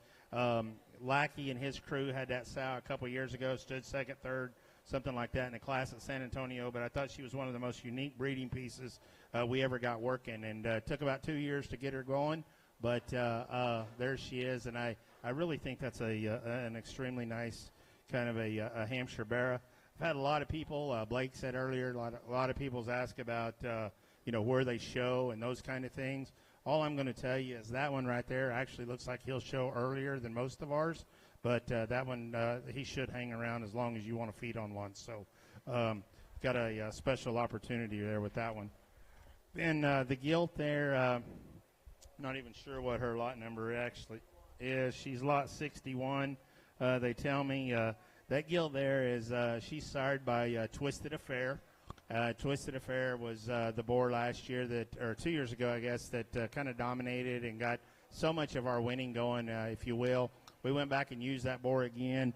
Lackey and his crew had that sow a couple years ago, stood second, third, something like that in a class at San Antonio, but I thought she was one of the most unique breeding pieces we ever got working, and took about 2 years to get her going. But there she is, and I really think that's an extremely nice kind of a Hampshire Barra. I've had a lot of people, Blake said earlier, a lot of people's asked about, where they show and those kind of things. All I'm going to tell you is that one right there actually looks like he'll show earlier than most of ours, but that one, he should hang around as long as you want to feed on one. So got a special opportunity there with that one. Then the gilt there, not even sure what her lot number actually is. She's lot 61. They tell me that gilt there is she's sired by Twisted Affair. Twisted Affair was the boar last year or 2 years ago, I guess, that kind of dominated and got so much of our winning going, if you will. We went back and used that boar again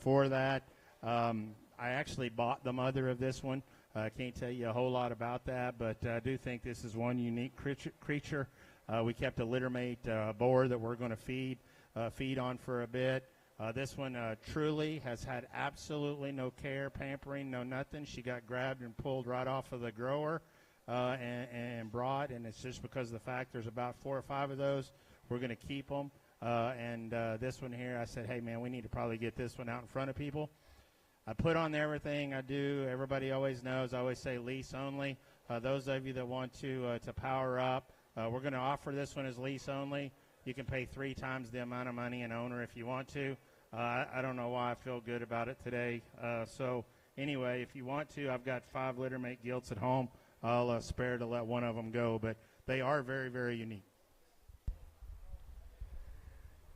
for that. I actually bought the mother of this one. I can't tell you a whole lot about that, but I do think this is one unique creature. We kept a littermate boar that we're going to feed on for a bit. This one truly has had absolutely no care, pampering, no nothing. She got grabbed and pulled right off of the grower and brought, and it's just because of the fact there's about 4 or 5 of those. We're going to keep them. And this one here, I said, hey, man, we need to probably get this one out in front of people. I put on everything I do. Everybody always knows. I always say lease only. Those of you that want to power up, we're going to offer this one as lease only. You can pay 3 times the amount of money an owner if you want to. I don't know why I feel good about it today. So anyway, if you want to, I've got 5 littermate gilts at home. I'll spare to let one of them go, but they are very, very unique.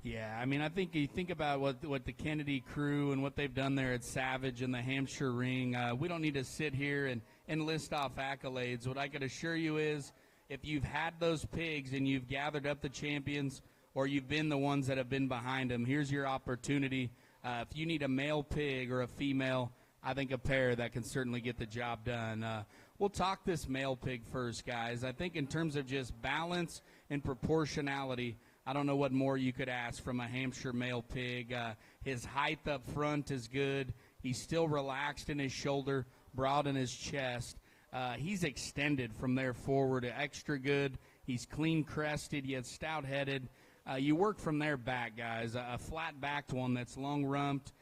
Yeah, I mean, I think you think about what the Kennedy crew and what they've done there at Savage and the Hampshire Ring. We don't need to sit here and list off accolades. What I can assure you is if you've had those pigs and you've gathered up the champions or you've been the ones that have been behind them, here's your opportunity. If you need a male pig or a female, I think a pair that can certainly get the job done. We'll talk this male pig first, guys. I think in terms of just balance and proportionality, I don't know what more you could ask from a Hampshire male pig. His height up front is good. He's still relaxed in his shoulder, broad in his chest. He's extended from there forward, extra good. He's clean crested, yet stout-headed. You work from there back, guys. A flat-backed one that's long-rumped.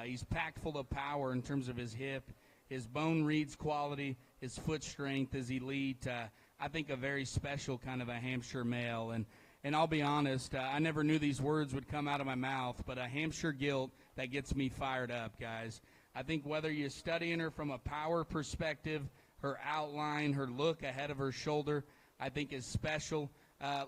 He's packed full of power in terms of his hip. his bone reads quality, his foot strength, his elite. I think a very special kind of a Hampshire male. And I'll be honest, I never knew these words would come out of my mouth, but a Hampshire gilt that gets me fired up, guys. I think whether you're studying her from a power perspective, her outline, her look ahead of her shoulder, I think is special.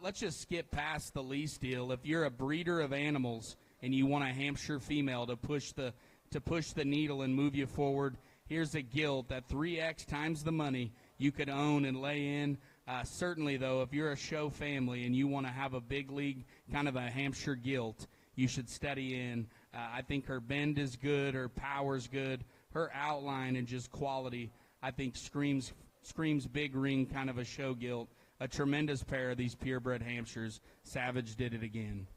Let's just skip past the lease deal. If you're a breeder of animals and you want a Hampshire female to push the needle and move you forward, here's a gilt that 3x times the money you could own and lay in. Certainly, though, if you're a show family and you want to have a big league kind of a Hampshire gilt, you should study in. I think her bend is good, her power's good, her outline and just quality, I think screams big ring kind of a show gilt. A tremendous pair of these purebred Hampshires. Savage did it again.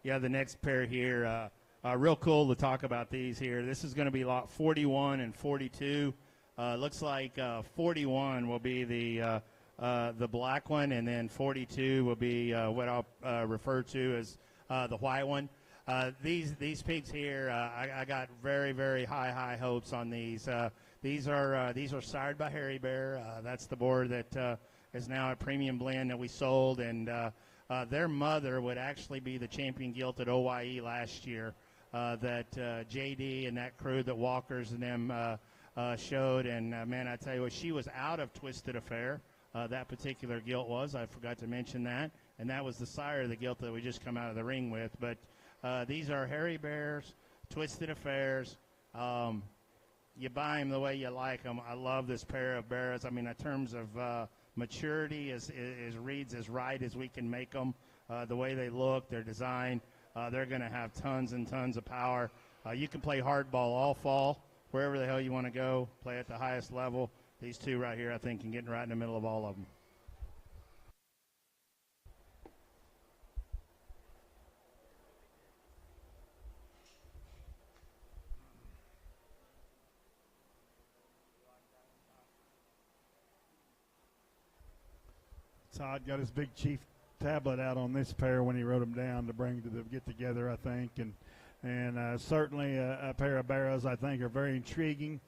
Yeah, the next pair here, real cool to talk about these here. This is going to be lot 41 and 42. Looks like 41 will be the black one, and then 42 will be what I'll refer to as the white one. These pigs here, I got very, very high hopes on these. These are sired by Harry Bear. That's the boar that is now a premium blend that we sold, and their mother would actually be the champion gilt at OYE last year that JD and that crew that Walkers and them showed. And, man, I tell you what, she was out of Twisted Affair. That particular gilt was. I forgot to mention that. And that was the sire of the gilt that we just come out of the ring with. But these are Harry Bears, Twisted Affairs. You buy them the way you like them. I love this pair of bears. I mean, in terms of maturity is reads as right as we can make them. The way they look, their design, they're going to have tons and tons of power. You can play hardball all fall, wherever the hell you want to go, play at the highest level. These two right here, I think, can get right in the middle of all of them. Todd got his big chief tablet out on this pair when he wrote them down to bring to the get together, I think, and certainly a pair of barrows I think are very intriguing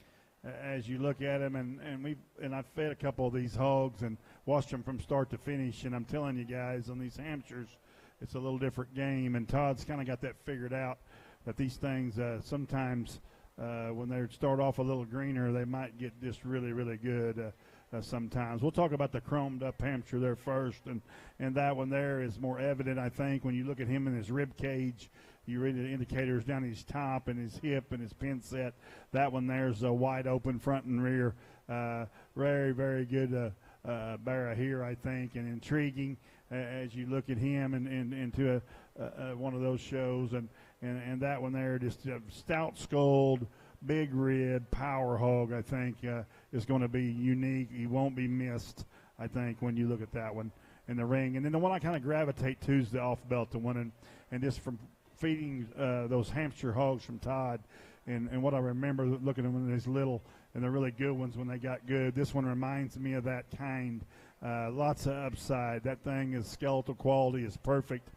as you look at them, and I've fed a couple of these hogs and watched them from start to finish, and I'm telling you guys, on these Hampshires, it's a little different game, and Todd's kind of got that figured out, that these things sometimes when they start off a little greener, they might get just really, really good. Sometimes. We'll talk about the chromed up Hampshire there first, and that one there is more evident, I think, when you look at him in his rib cage. You read the indicators down his top and his hip and his pin set. That one there's wide open front and rear. Very, very good barra here, I think, and intriguing as you look at him into one of those shows. And that one there, just stout skulled, big red power hog, I think, is going to be unique. He won't be missed, I think, when you look at that one in the ring. And then the one I kind of gravitate to is the off-belt one, and just from feeding those Hampshire hogs from Todd, and what I remember looking at them when they was little, and they're really good ones when they got good. This one reminds me of that kind. Lots of upside. That thing is skeletal quality is perfect.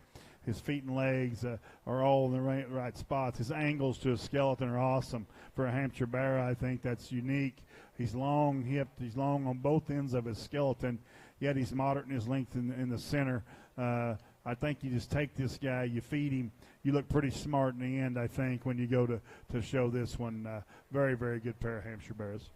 His feet and legs are all in the right spots. His angles to his skeleton are awesome. For a Hampshire Barra, I think that's unique. He's long-hipped. He's long on both ends of his skeleton, yet he's moderate in his length in the center. I think you just take this guy, you feed him, you look pretty smart in the end, I think, when you go to show this one. Very, very good pair of Hampshire Barras.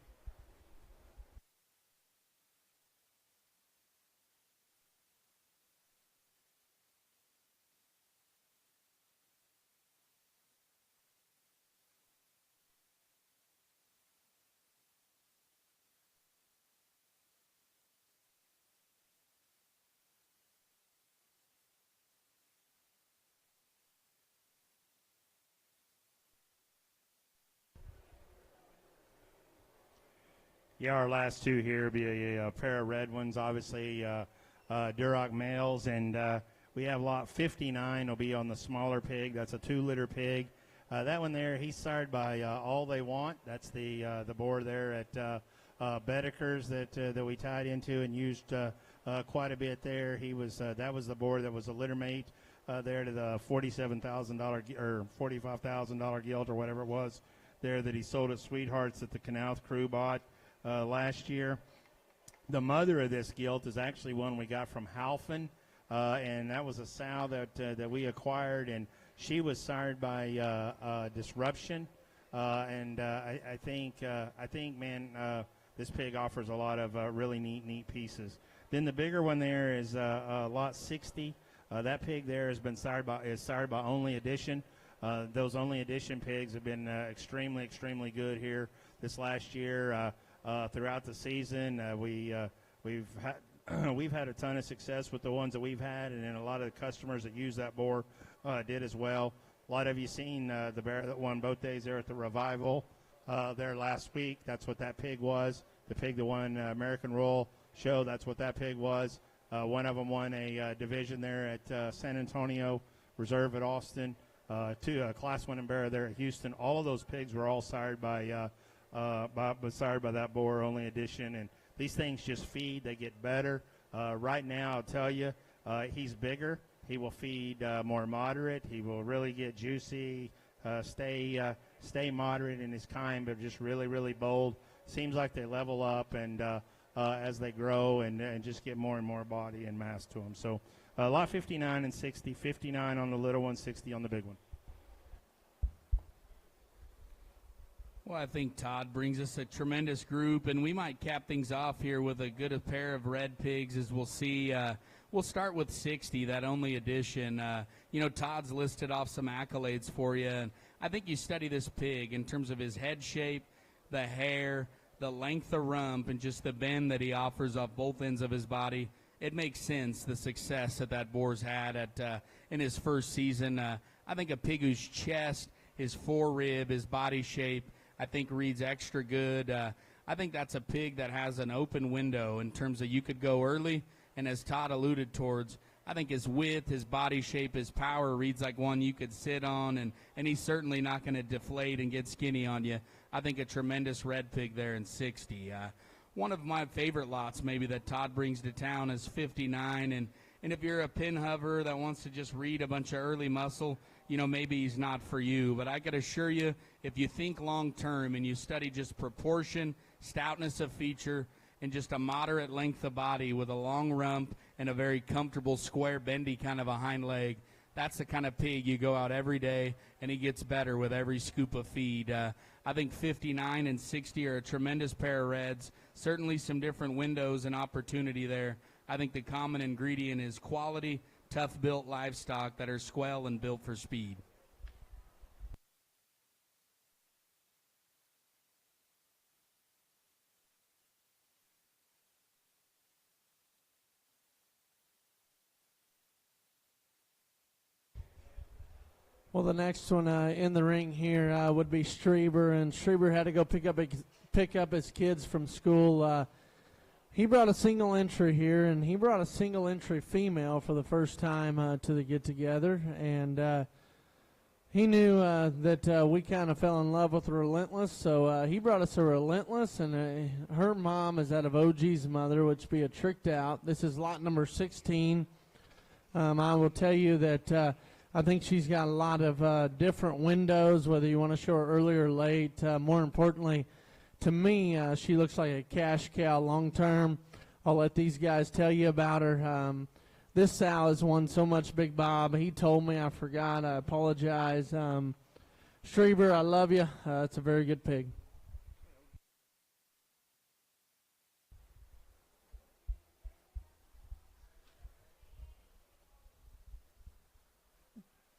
Yeah, our last two here will be a pair of red ones, obviously Duroc males, and we have lot 59 will be on the smaller pig. That's a 2-litter pig. That one there, he's sired by All They Want. That's the boar there at Bedeker's that we tied into and used quite a bit there. He was that was the boar that was a litter mate there to the $47,000 or $45,000 gilt or whatever it was there that he sold at Sweethearts that the Canal crew bought last year. The mother of this gilt is actually one we got from Halfin, and that was a sow that we acquired, and she was sired by Disruption, and I think man, this pig offers a lot of really neat pieces. Then the bigger one there is lot 60. That pig there has been sired by Only Edition. Those Only Edition pigs have been extremely good here this last year. Throughout the season, we've had a ton of success with the ones that we've had, and then a lot of the customers that use that boar did as well. A lot of you seen the bear that won both days there at the Revival there last week. That's what that pig was. The pig that won American Royal Show, that's what that pig was. One of them won a division there at San Antonio, Reserve at Austin, Class 1 and bear there at Houston. All of those pigs were all sired by that boar Only Edition, and these things just feed. They get better. Right now, I'll tell you, he's bigger. He will feed more moderate. He will really get juicy, stay moderate in his kind, but just really bold. Seems like they level up and as they grow and just get more and more body and mass to them. So lot 59 and 60, 59 on the little one, 60 on the big one. Well, I think Todd brings us a tremendous group, and we might cap things off here with a good pair of red pigs, as we'll see. We'll start with 60, that Only Edition. Todd's listed off some accolades for you, and I think you study this pig in terms of his head shape, the hair, the length of rump, and just the bend that he offers off both ends of his body. It makes sense, the success that boar's had in his first season. I think a pig whose chest, his forerib, his body shape, I think reads extra good. I think that's a pig that has an open window in terms of you could go early, and as Todd alluded towards, I think his width, his body shape, his power reads like one you could sit on, and he's certainly not going to deflate and get skinny on you. I think a tremendous red pig there in 60. One of my favorite lots maybe that Todd brings to town is 59, and if you're a pin hover that wants to just read a bunch of early muscle, maybe he's not for you. But I could assure you, if you think long-term and you study just proportion, stoutness of feature, and just a moderate length of body with a long rump and a very comfortable square bendy kind of a hind leg, that's the kind of pig you go out every day, and he gets better with every scoop of feed. I think 59 and 60 are a tremendous pair of reds. Certainly some different windows and opportunity there. I think the common ingredient is quality, tough-built livestock that are squell and built for speed. Well, the next one in the ring here would be Strieber, and Strieber had to go pick up his kids from school. He brought a single entry here, and he brought a single entry female for the first time to the get-together, and he knew that we kind of fell in love with Relentless, so he brought us a Relentless, and her mom is out of OG's mother, which be a Tricked Out. This is lot number 16. I will tell you that I think she's got a lot of different windows, whether you want to show her early or late. More importantly, to me, she looks like a cash cow long term. I'll let these guys tell you about her. This sow has won so much, Big Bob. He told me, I forgot. I apologize. Strieber, I love you. It's a very good pig.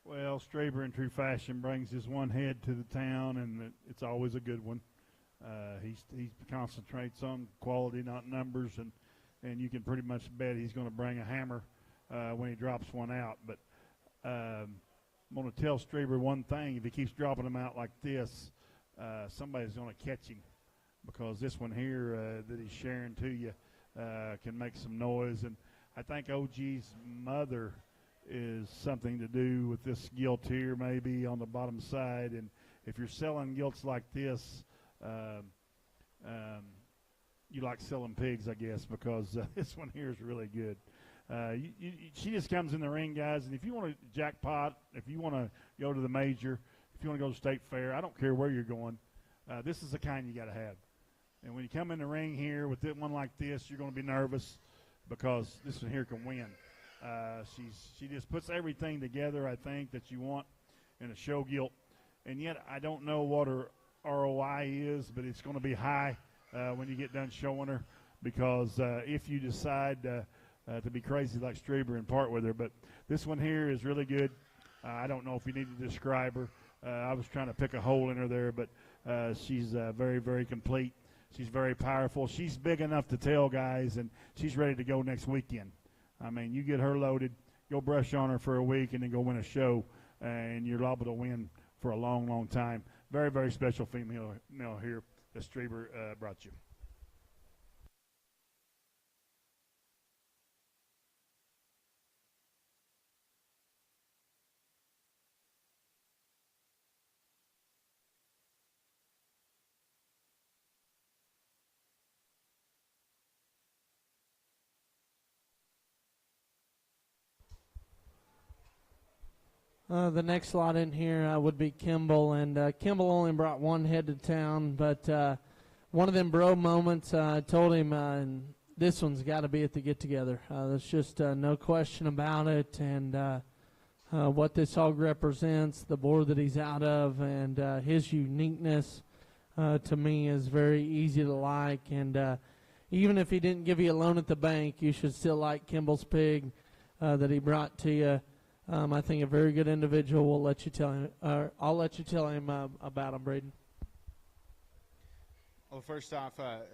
Well, Strieber in true fashion brings his one head to the town, and it's always a good one. He concentrates on quality, not numbers, and you can pretty much bet he's going to bring a hammer when he drops one out. But I'm going to tell Strieber one thing: if he keeps dropping them out like this, somebody's going to catch him because this one here that he's sharing to you can make some noise. And I think OG's mother is something to do with this gilt here, maybe on the bottom side. And if you're selling gilts like this, you like selling pigs, I guess, because this one here is really good. She just comes in the ring, guys, and if you want to jackpot, if you want to go to the major, if you want to go to state fair, I don't care where you're going, this is the kind you got to have. And when you come in the ring here with one like this, you're going to be nervous because this one here can win. She just puts everything together, I think, that you want in a show gilt. And yet I don't know what her ROI is, but it's going to be high when you get done showing her, because if you decide to be crazy like Strieber and part with her. But this one here is really good. I don't know if you need to describe her. I was trying to pick a hole in her there, but she's very, very complete. She's very powerful. She's big enough to tell, guys, and she's ready to go next weekend. I mean, you get her loaded, go brush on her for a week, and then go win a show, and you're liable to win for a long, long time. Very, very special female here that Strieber brought you. The next lot in here would be Kimball, and Kimball only brought one head to town, but one of them bro moments, I told him this one's got to be at the get-together. There's just no question about it, and what this hog represents, the board that he's out of, and his uniqueness to me is very easy to like, and even if he didn't give you a loan at the bank, you should still like Kimball's pig that he brought to you. I think a very good individual will let you tell him. I'll let you tell him about him, Braden. Well, first off,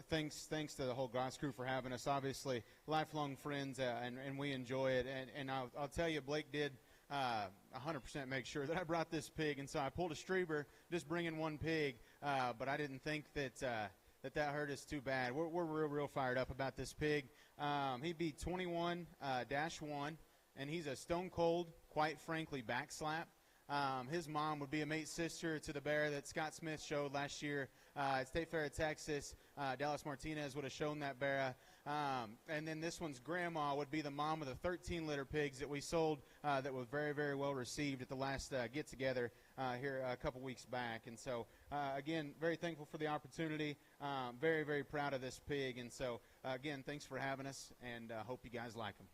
thanks to the whole Goss crew for having us. Obviously, lifelong friends, and we enjoy it. And I'll tell you, Blake did 100% make sure that I brought this pig, and so I pulled a Strieber, just bringing one pig. But I didn't think that hurt us too bad. We're real fired up about this pig. He beat 21-1. And he's a stone cold, quite frankly, backslap. His mom would be a mate sister to the bear that Scott Smith showed last year at State Fair of Texas. Dallas Martinez would have shown that bear. And then this one's grandma would be the mom of the 13-litter pigs that we sold that was very, very well received at the last get-together here a couple weeks back. And so, again, very thankful for the opportunity. Very, very proud of this pig. And so, again, thanks for having us, and hope you guys like them.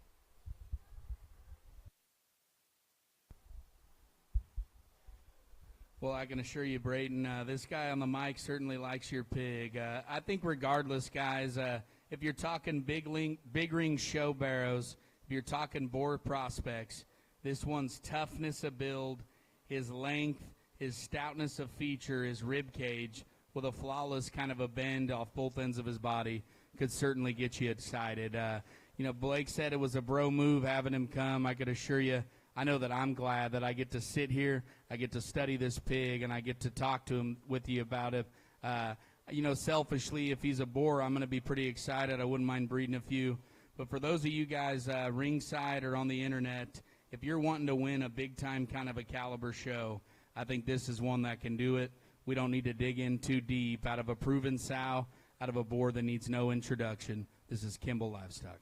Well, I can assure you, Braden, this guy on the mic certainly likes your pig. I think regardless, guys, if you're talking big ring show barrows, if you're talking boar prospects, this one's toughness of build, his length, his stoutness of feature, his rib cage, with a flawless kind of a bend off both ends of his body could certainly get you excited. Blake said it was a bro move having him come. I could assure you, I know that I'm glad that I get to sit here, I get to study this pig, and I get to talk to him with you about it. Selfishly, if he's a boar, I'm going to be pretty excited. I wouldn't mind breeding a few. But for those of you guys ringside or on the internet, if you're wanting to win a big-time kind of a caliber show, I think this is one that can do it. We don't need to dig in too deep. Out of a proven sow, out of a boar that needs no introduction, this is Kimball Livestock.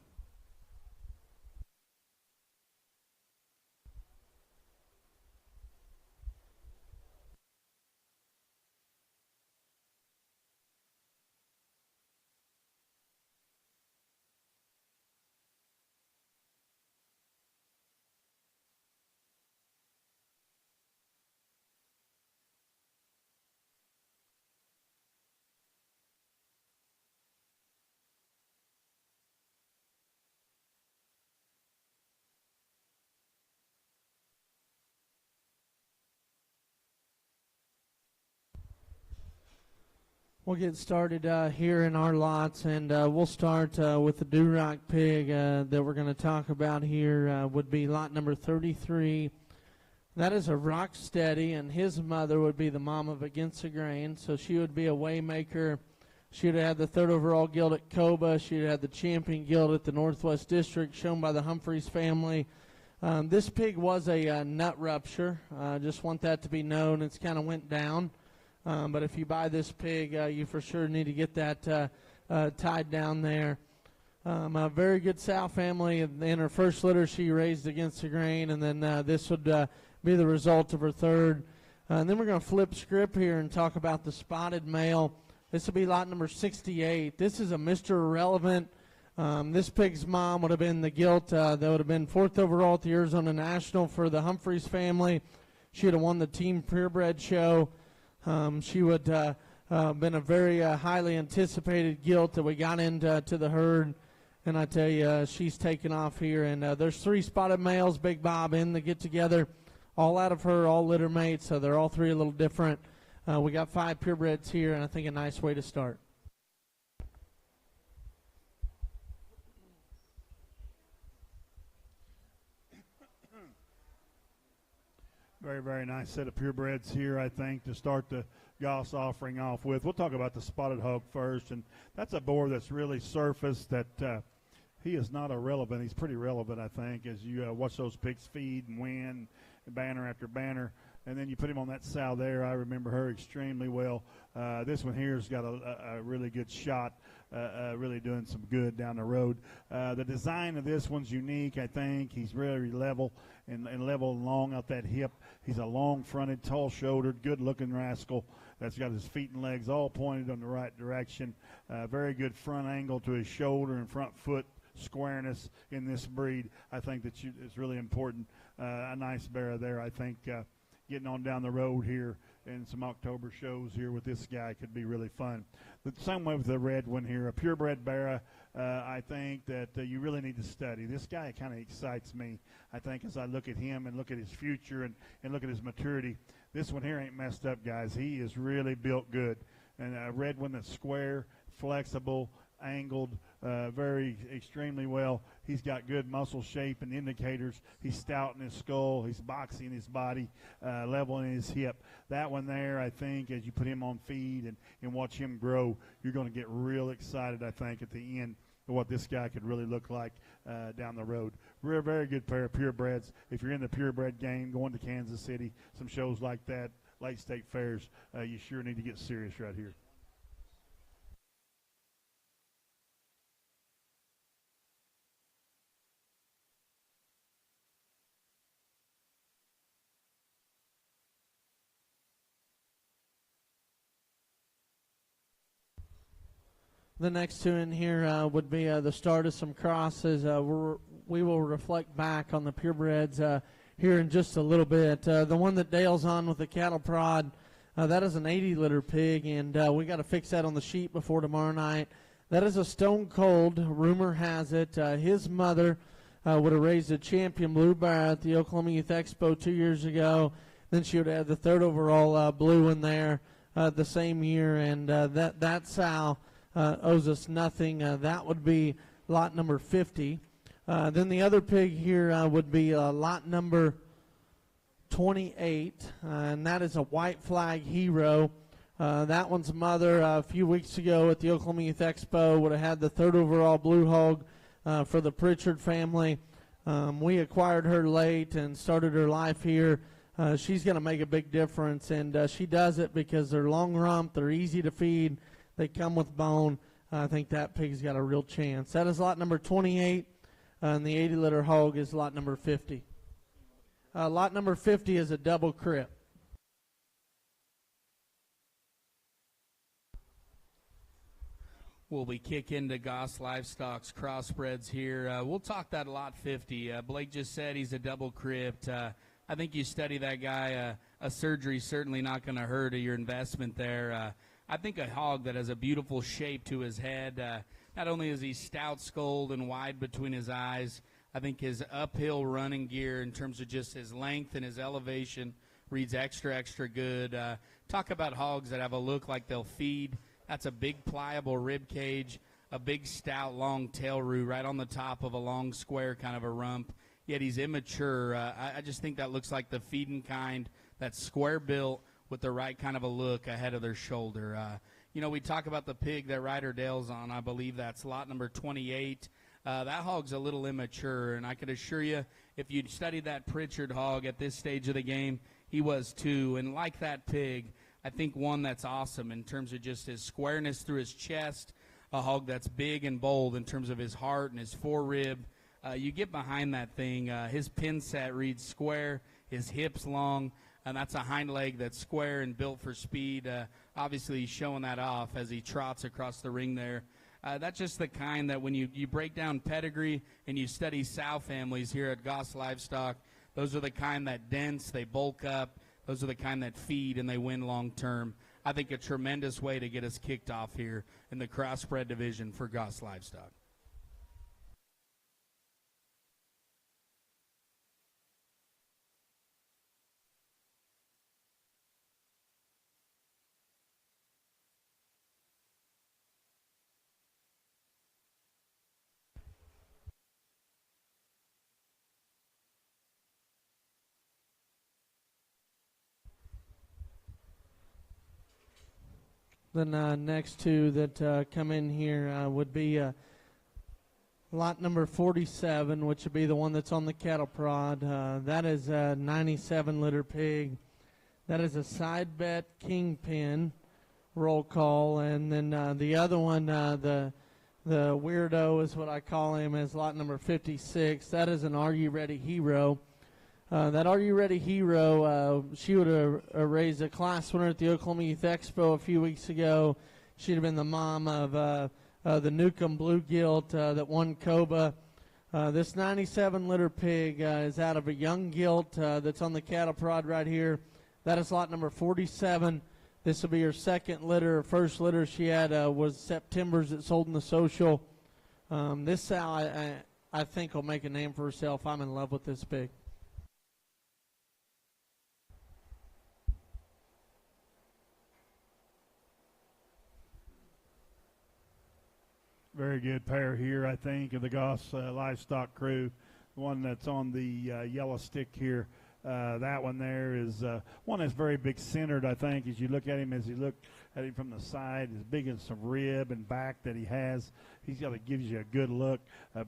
We'll get started here in our lots, and we'll start with the Duroc pig that we're going to talk about here would be lot number 33. That is a rock steady, and his mother would be the mom of Against the Grain, so she would be a Waymaker She would have had the 3rd overall gilt at Coba. She would have had the champion gilt at the Northwest District, shown by the Humphreys family. This pig was a nut rupture. Just want that to be known. It's kind of went down. But if you buy this pig, you for sure need to get that tied down there. A very good sow family. In her first litter, she raised against the grain, and then this would be the result of her 3rd. And then we're going to flip script here and talk about the spotted male. This will be lot number 68. This is a Mr. Irrelevant. This pig's mom would have been the gilt. That would have been 4th overall at the Arizona National for the Humphreys family. She would have won the team purebred show. She would have been a very highly anticipated gilt that we got into the herd. And I tell you, she's taken off here. And there's 3 spotted males, Big Bob, in the get-together. All out of her, all litter mates, so they're all 3 a little different. We got 5 purebreds here, and I think a nice way to start. Very, very nice set of purebreds here, I think, to start the Goss offering off with. We'll talk about the spotted hog first, and that's a boar that's really surfaced that he is not irrelevant. He's pretty relevant, I think, as you watch those pigs feed and win, banner after banner. And then you put him on that sow there. I remember her extremely well. This one here has got a really good shot, really doing some good down the road. The design of this one's unique, I think. He's really level and level and long out that hip. He's a long-fronted, tall-shouldered, good-looking rascal that's got his feet and legs all pointed in the right direction. Very good front angle to his shoulder and front foot squareness in this breed. I think that is really important. A nice bear there, I think. Getting on down the road here in some October shows here with this guy could be really fun. The same way with the red one here, a purebred bear. I think that you really need to study. This guy kind of excites me, I think, as I look at him and look at his future and look at his maturity. This one here ain't messed up, guys. He is really built good. And a red one that's square, flexible, angled, very extremely well. He's got good muscle shape and indicators. He's stout in his skull. He's boxy in his body, level in his hip. That one there, I think, as you put him on feed and watch him grow, you're going to get real excited, I think, at the end of what this guy could really look like down the road. Very, very good pair of purebreds. If you're in the purebred game, going to Kansas City, some shows like that, late state fairs, you sure need to get serious right here. The next 2 in here would be the start of some crosses. We will reflect back on the purebreds here in just a little bit. The one that Dale's on with the cattle prod, that is an 80-litter pig, and we got to fix that on the sheet before tomorrow night. That is a stone cold. Rumor has it his mother would have raised a champion blue bear at the Oklahoma Youth Expo 2 years ago. Then she would have the 3rd overall blue in there the same year, and that sow owes us nothing. That would be lot number 50. Then the other pig here would be lot number 28, and that is a white flag hero. That one's mother a few weeks ago at the Oklahoma Youth Expo would have had the 3rd overall blue hog for the Pritchard family. We acquired her late and started her life here. She's going to make a big difference, and she does it because they're long rump, they're easy to feed, they come with bone. I think that pig's got a real chance. That is lot number 28, and the 80-litter hog is lot number 50. Lot number 50 is a double crip. We'll be kicking to Goss Livestock's crossbreds here. We'll talk that lot 50. Blake just said he's a double crypt. I think you study that guy. A surgery's certainly not going to hurt your investment there. I think a hog that has a beautiful shape to his head. Not only is he stout-skulled and wide between his eyes, I think his uphill running gear in terms of just his length and his elevation reads extra, extra good. Talk about hogs that have a look like they'll feed. That's a big, pliable rib cage, a big, stout, long tail root right on the top of a long, square kind of a rump. Yet he's immature. I just think that looks like the feeding kind that's square built with the right kind of a look ahead of their shoulder. you know, we talk about the pig that Ryder Dale's on. I believe that's lot number 28. That hog's a little immature, and I can assure you, if you studied that Pritchard hog at this stage of the game, he was too. And like that pig, I think one that's awesome in terms of just his squareness through his chest, a hog that's big and bold in terms of his heart and his forerib. You get behind that thing, his pin set reads square, his hips long, and that's a hind leg that's square and built for speed. Obviously, he's showing that off as he trots across the ring there. That's just the kind that when you break down pedigree and you study sow families here at Goss Livestock, those are the kind that dense, they bulk up. Those are the kind that feed and they win long term. I think a tremendous way to get us kicked off here in the crossbred division for Goss Livestock. Then next two that come in here would be lot number 47, which would be the one that's on the cattle prod. That is a 97-liter pig. That is a side bet kingpin roll call. And then the other one, the weirdo is what I call him, is lot number 56. That is an Are You Ready Hero. That Are You Ready Hero, she would have raised a class winner at the Oklahoma Youth Expo a few weeks ago. She'd have been the mom of the Newcomb Blue Gilt that won Coba. This 97-liter pig is out of a young gilt that's on the cattle prod right here. That is lot number 47. This will be her second litter. Her first litter she had was September's that sold in the social. This sow, I think, will make a name for herself. I'm in love with this pig. Very good pair here, I think, of the Goss Livestock crew. The one that's on the yellow stick here, that one there is one that's very big centered, I think, as you look at him, as you look at him from the side, as big as some rib and back that he has. He's got to give you a good look,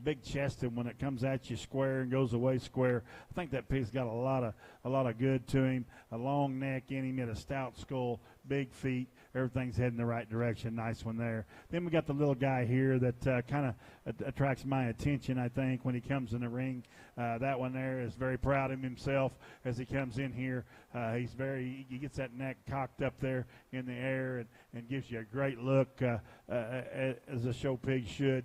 big chested when it comes at you square and goes away square. I think that pig's got a lot of good to him. A long neck in him, a stout skull, big feet. Everything's heading the right direction. Nice one there. Then we got the little guy here that kind of attracts my attention, I think, when he comes in the ring. That one there is very proud of himself as he comes in here. He gets that neck cocked up there in the air and gives you a great look as a show pig should.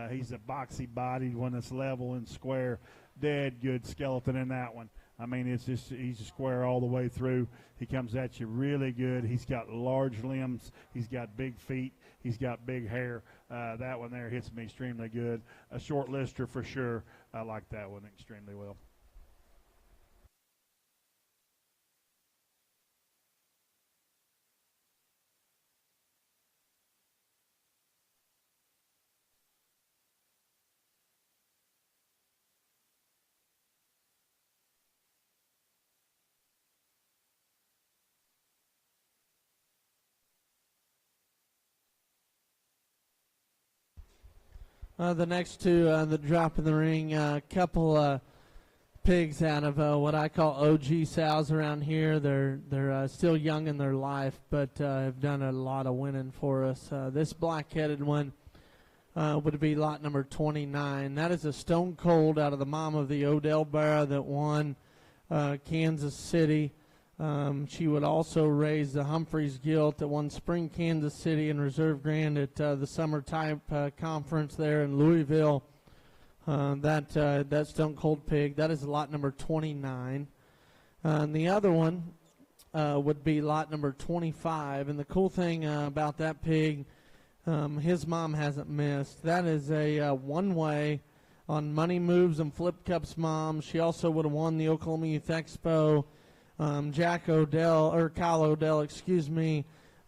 He's a boxy-bodied one that's level and square. Dead good skeleton in that one. I mean, he's square all the way through. He comes at you really good. He's got large limbs. He's got big feet. He's got big hair. That one there hits me extremely good. A short lister for sure. I like that one extremely well. The next two that drop in the ring, a couple pigs out of what I call OG sows around here. They're still young in their life, but have done a lot of winning for us. This black-headed one would be lot number 29. That is a Stone Cold out of the mom of the Odell Barra that won Kansas City. She would also raise the Humphreys Gilt that won Spring Kansas City and Reserve Grand at the Summer Type Conference there in Louisville. That Stone Cold pig, that is lot number 29. And the other one would be lot number 25. And the cool thing about that pig, his mom hasn't missed. That is a one-way on Money Moves and Flip Cups mom. She also would have won the Oklahoma Youth Expo. Kyle Odell,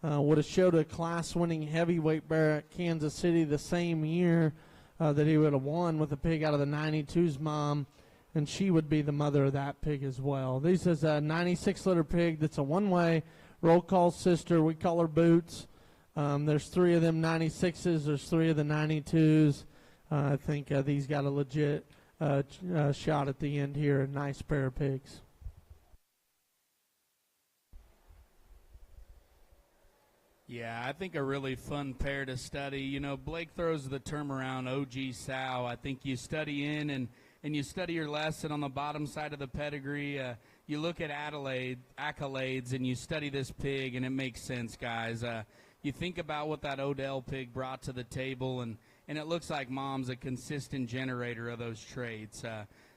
would have showed a class-winning heavyweight bear at Kansas City the same year that he would have won with a pig out of the 92's mom, and she would be the mother of that pig as well. This is a 96-liter pig that's a one-way roll call sister. We call her Boots. There's 3 of them 96s. There's 3 of the 92s. I think these got a legit shot at the end here. A nice pair of pigs. Yeah, I think a really fun pair to study. You know, Blake throws the term around OG sow. I think you study in and you study your lesson on the bottom side of the pedigree. You look at accolades and you study this pig, and it makes sense, guys. You think about what that Odell pig brought to the table, and it looks like Mom's a consistent generator of those traits.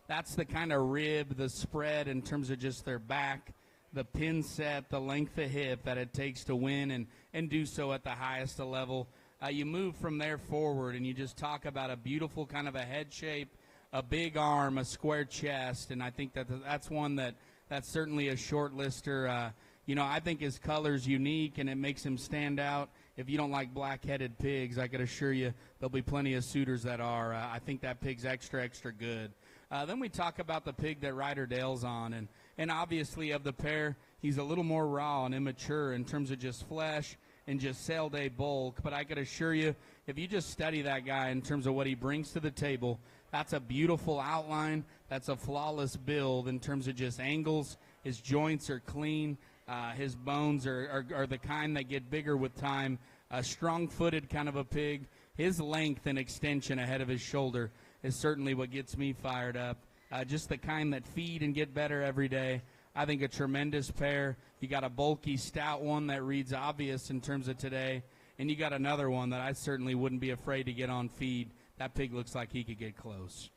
That's the kind of rib, the spread in terms of just their back, the pin set, the length of hip that it takes to win and do so at the highest level. You move from there forward, and you just talk about a beautiful kind of a head shape, a big arm, a square chest, and I think that's one that's certainly a short lister. You know, I think his color's unique, and it makes him stand out. If you don't like black-headed pigs, I can assure you there'll be plenty of suitors that are. I think that pig's extra, extra good. Then we talk about the pig that Ryder Dale's on, and obviously of the pair, he's a little more raw and immature in terms of just flesh and just sale day bulk. But I can assure you, if you just study that guy in terms of what he brings to the table, that's a beautiful outline. That's a flawless build in terms of just angles. His joints are clean. His bones are the kind that get bigger with time. A strong-footed kind of a pig. His length and extension ahead of his shoulder is certainly what gets me fired up. Just the kind that feed and get better every day. I think a tremendous pair. You got a bulky, stout one that reads obvious in terms of today, and you got another one that I certainly wouldn't be afraid to get on feed. That pig looks like he could get close.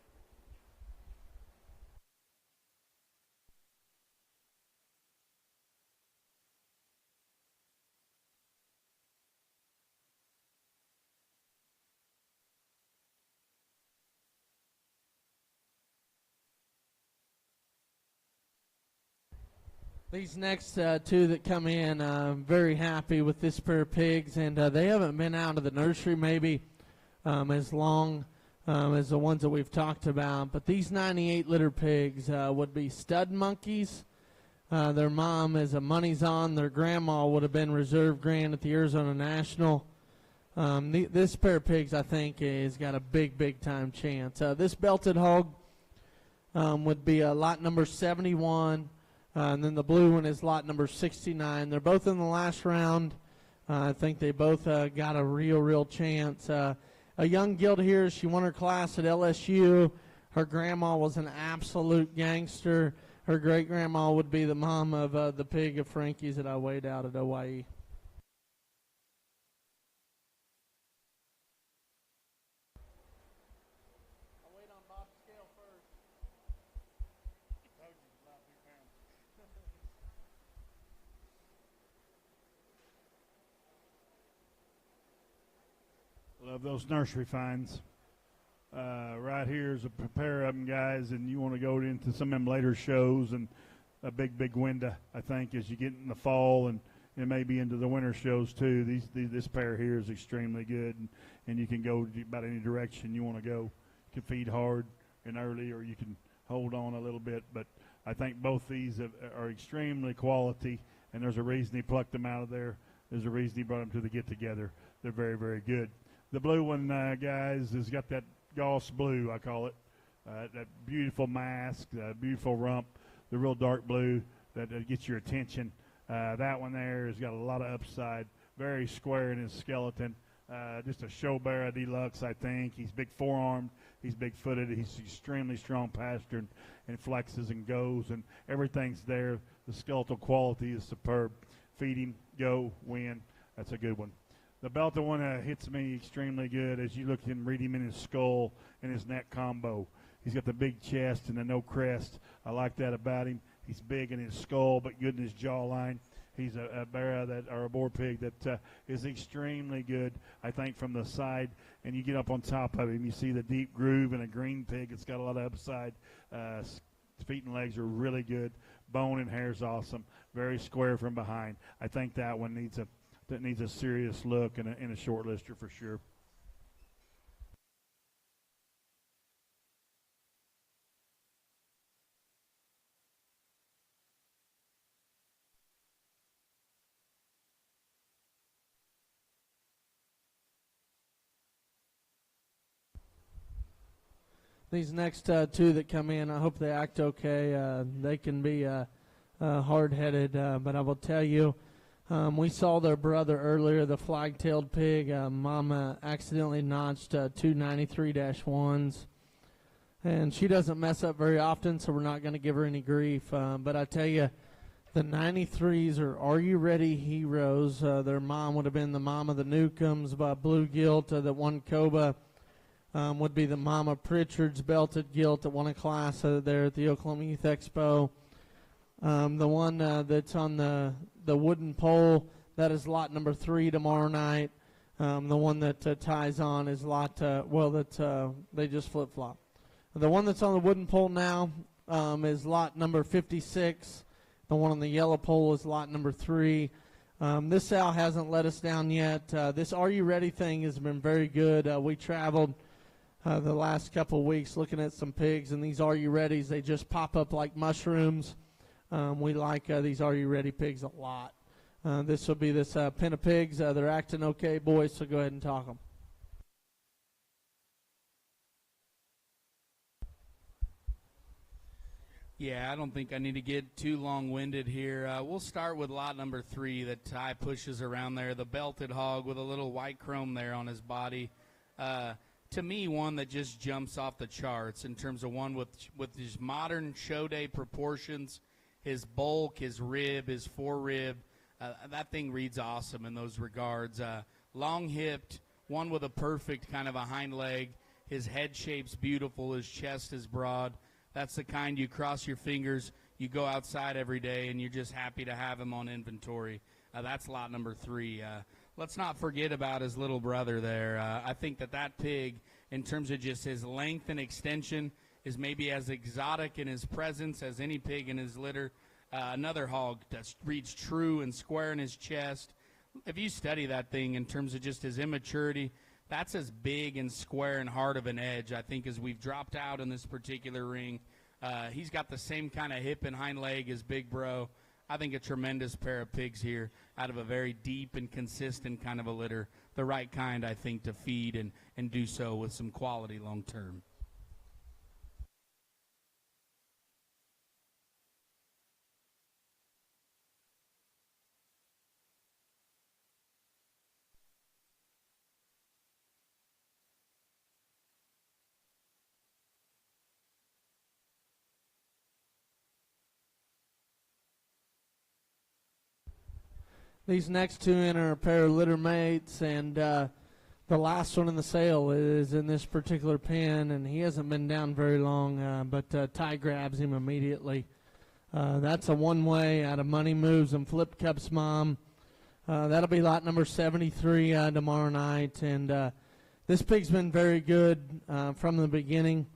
These next 2 that come in, I'm very happy with this pair of pigs, and they haven't been out of the nursery maybe as long as the ones that we've talked about. But these 98 litter pigs would be stud monkeys. Their mom is a Money's On. Their grandma would have been reserve grand at the Arizona National. This pair of pigs, I think, has got a big, big time chance. This belted hog would be lot number 71. And then the blue one is lot number 69. They're both in the last round. I think they both got a real chance. A young gilt here, she won her class at LSU. Her grandma was an absolute gangster. Her great-grandma would be the mom of the pig of Frankie's that I weighed out at OYE. Love those nursery finds. Right here is a pair of them, guys, and you want to go into some of them later shows and a big window, I think, as you get in the fall and maybe into the winter shows too. This pair here is extremely good, and you can go about any direction you want to go. You can feed hard and early, or you can hold on a little bit. But I think both these are extremely quality, and there's a reason he plucked them out of there. There's a reason he brought them to the get-together. They're very good. The blue one, guys, has got that Goss blue, I call it. That beautiful mask, beautiful rump, the real dark blue that gets your attention. That one there has got a lot of upside, very square in his skeleton. Just a show bearer deluxe, I think. He's big forearmed, he's big-footed, he's extremely strong pasture and flexes and goes, and everything's there. The skeletal quality is superb. Feed him, go, win. That's a good one. The belted one hits me extremely good as you look and read him in his skull and his neck combo. He's got the big chest and the no crest. I like that about him. He's big in his skull, but good in his jawline. He's a bear or a boar pig that is extremely good, I think, from the side. And you get up on top of him, you see the deep groove in a green pig. It's got a lot of upside. Feet and legs are really good. Bone and hair's awesome. Very square from behind. I think that one needs a serious look and a short lister for sure. These next two that come in, I hope they act okay. They can be hard-headed, but I will tell you, we saw their brother earlier, the flag-tailed pig. Mama accidentally notched two 93-1s. And she doesn't mess up very often, so we're not going to give her any grief. But I tell you, the 93s are you ready heroes. Their mom would have been the mom of the Newcombs by Blue Gilt that won Coba. Would be the mama Pritchard's belted gilt that won a class there at the Oklahoma Youth Expo. The one that's on the wooden pole, that is lot number 3 tomorrow night. The one that ties on is lot, they just flip-flop. The one that's on the wooden pole now is lot number 56. The one on the yellow pole is lot number 3. This sow hasn't let us down yet. This Are You Ready thing has been very good. We traveled the last couple weeks looking at some pigs, and these Are You Readies, they just pop up like mushrooms. We like these Are You Ready pigs a lot. This will be this pen of pigs. They're acting okay, boys, so go ahead and talk them. Yeah, I don't think I need to get too long-winded here. We'll start with lot number 3 that Ty pushes around there, the belted hog with a little white chrome there on his body. To me, one that just jumps off the charts in terms of one with his modern show day proportions, his bulk, his rib, his forerib. That thing reads awesome in those regards. Long-hipped, one with a perfect kind of a hind leg. His head shape's beautiful. His chest is broad. That's the kind you cross your fingers, you go outside every day, and you're just happy to have him on inventory. That's lot number 3. Let's not forget about his little brother there. I think that pig, in terms of just his length and extension, is maybe as exotic in his presence as any pig in his litter. Another hog that reads true and square in his chest. If you study that thing in terms of just his immaturity, that's as big and square and hard of an edge, I think, as we've dropped out in this particular ring. He's got the same kind of hip and hind leg as Big Bro. I think a tremendous pair of pigs here out of a very deep and consistent kind of a litter. The right kind, I think, to feed and do so with some quality long term. These next two in are a pair of litter mates, and the last one in the sale is in this particular pen, and he hasn't been down very long, but Ty grabs him immediately. That's a one-way out of Money Moves and Flip Cup's mom. That'll be lot number 73 tomorrow night, and this pig's been very good from the beginning.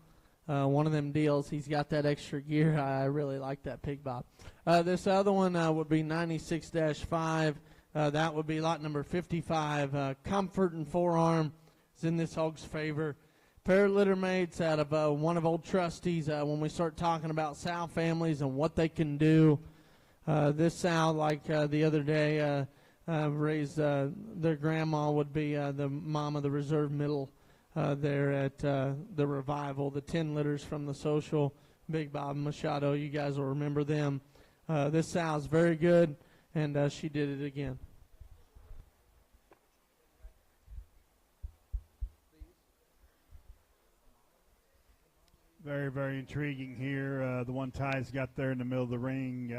One of them deals, he's got that extra gear. I really like that pig, Bob. This other one would be 96-5. That would be lot number 55. Comfort and Forearm is in this hog's favor. Pair of litter mates out of one of Old Trustees. When we start talking about sow families and what they can do, this sow, like the other day, raised their grandma would be the mom of the reserve middle there at the Revival, the 10 litters from the social, Big Bob and Machado. You guys will remember them. This sow's very good, and she did it again. Very, very intriguing here. The one Ty's got there in the middle of the ring,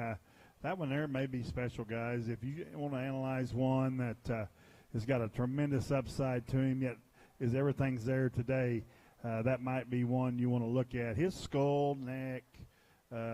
that one there may be special, guys. If you want to analyze one that has got a tremendous upside to him, yet is everything's there today, that might be one you want to look at. His skull, neck,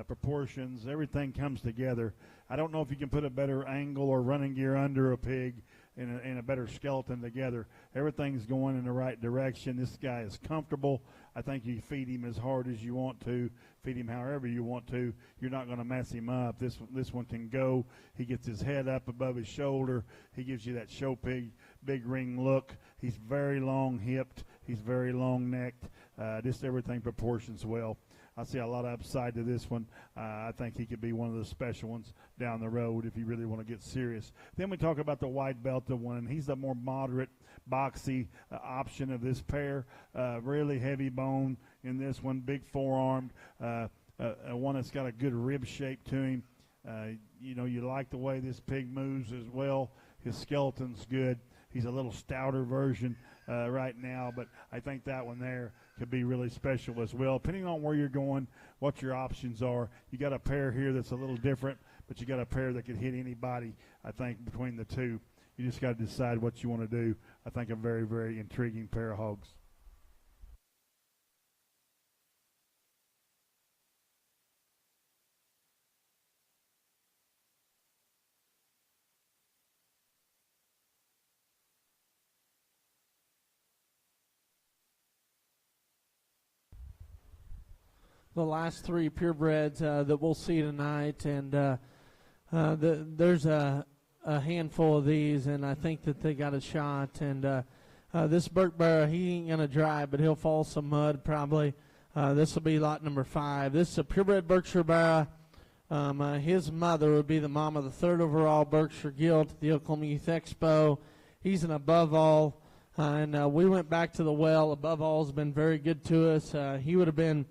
proportions, everything comes together. I don't know if you can put a better angle or running gear under a pig and a better skeleton together. Everything's going in the right direction. This guy is comfortable. I think you feed him as hard as you want to, feed him however you want to. You're not going to mess him up. This one can go. He gets his head up above his shoulder. He gives you that show pig, big ring look. He's very long hipped. He's very long necked. Just everything proportions well. I see a lot of upside to this one. I think he could be one of the special ones down the road if you really want to get serious. Then we talk about the white belted one, and he's the more moderate, boxy option of this pair. Really heavy bone in this one, big forearmed, one that's got a good rib shape to him. You like the way this pig moves as well. His skeleton's good. He's a little stouter version right now, but I think that one there could be really special as well. Depending on where you're going, what your options are, you got a pair here that's a little different, but you got a pair that could hit anybody, I think, between the two. You just got to decide what you want to do. I think a very, very intriguing pair of hogs. The last three purebreds that we'll see tonight, and there's a handful of these, and I think that they got a shot. And this Burke Barrow, he ain't going to drive, but he'll fall some mud probably. This will be lot number 5. This is a purebred Berkshire Barrow. His mother would be the mom of the 3rd overall Berkshire Gilt at the Oklahoma Youth Expo. He's an above all, and we went back to the well. Above all has been very good to us. He would have been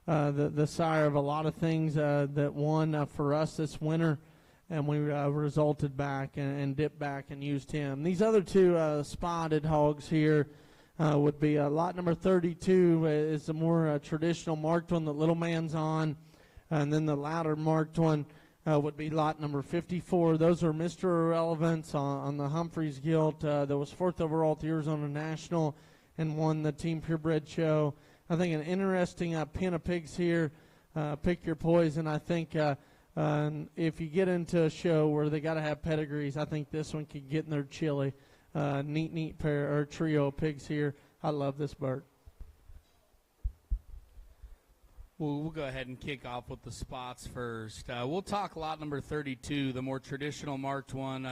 the sire of a lot of things that won for us this winter, and we resulted back and dipped back and used him. These other two spotted hogs here would be lot number 32 is the more traditional marked one that Little Man's on, and then the louder marked one would be lot number 54. Those are Mr. Irrelevance on the Humphreys Gilt that was 4th overall at the Arizona National and won the Team Purebred Show. I think an interesting pen of pigs here. Pick your poison. I think if you get into a show where they got to have pedigrees, I think this one could get in their chili. Neat pair or trio of pigs here. I love this bird. We'll go ahead and kick off with the spots first. We'll talk lot number 32, the more traditional marked one.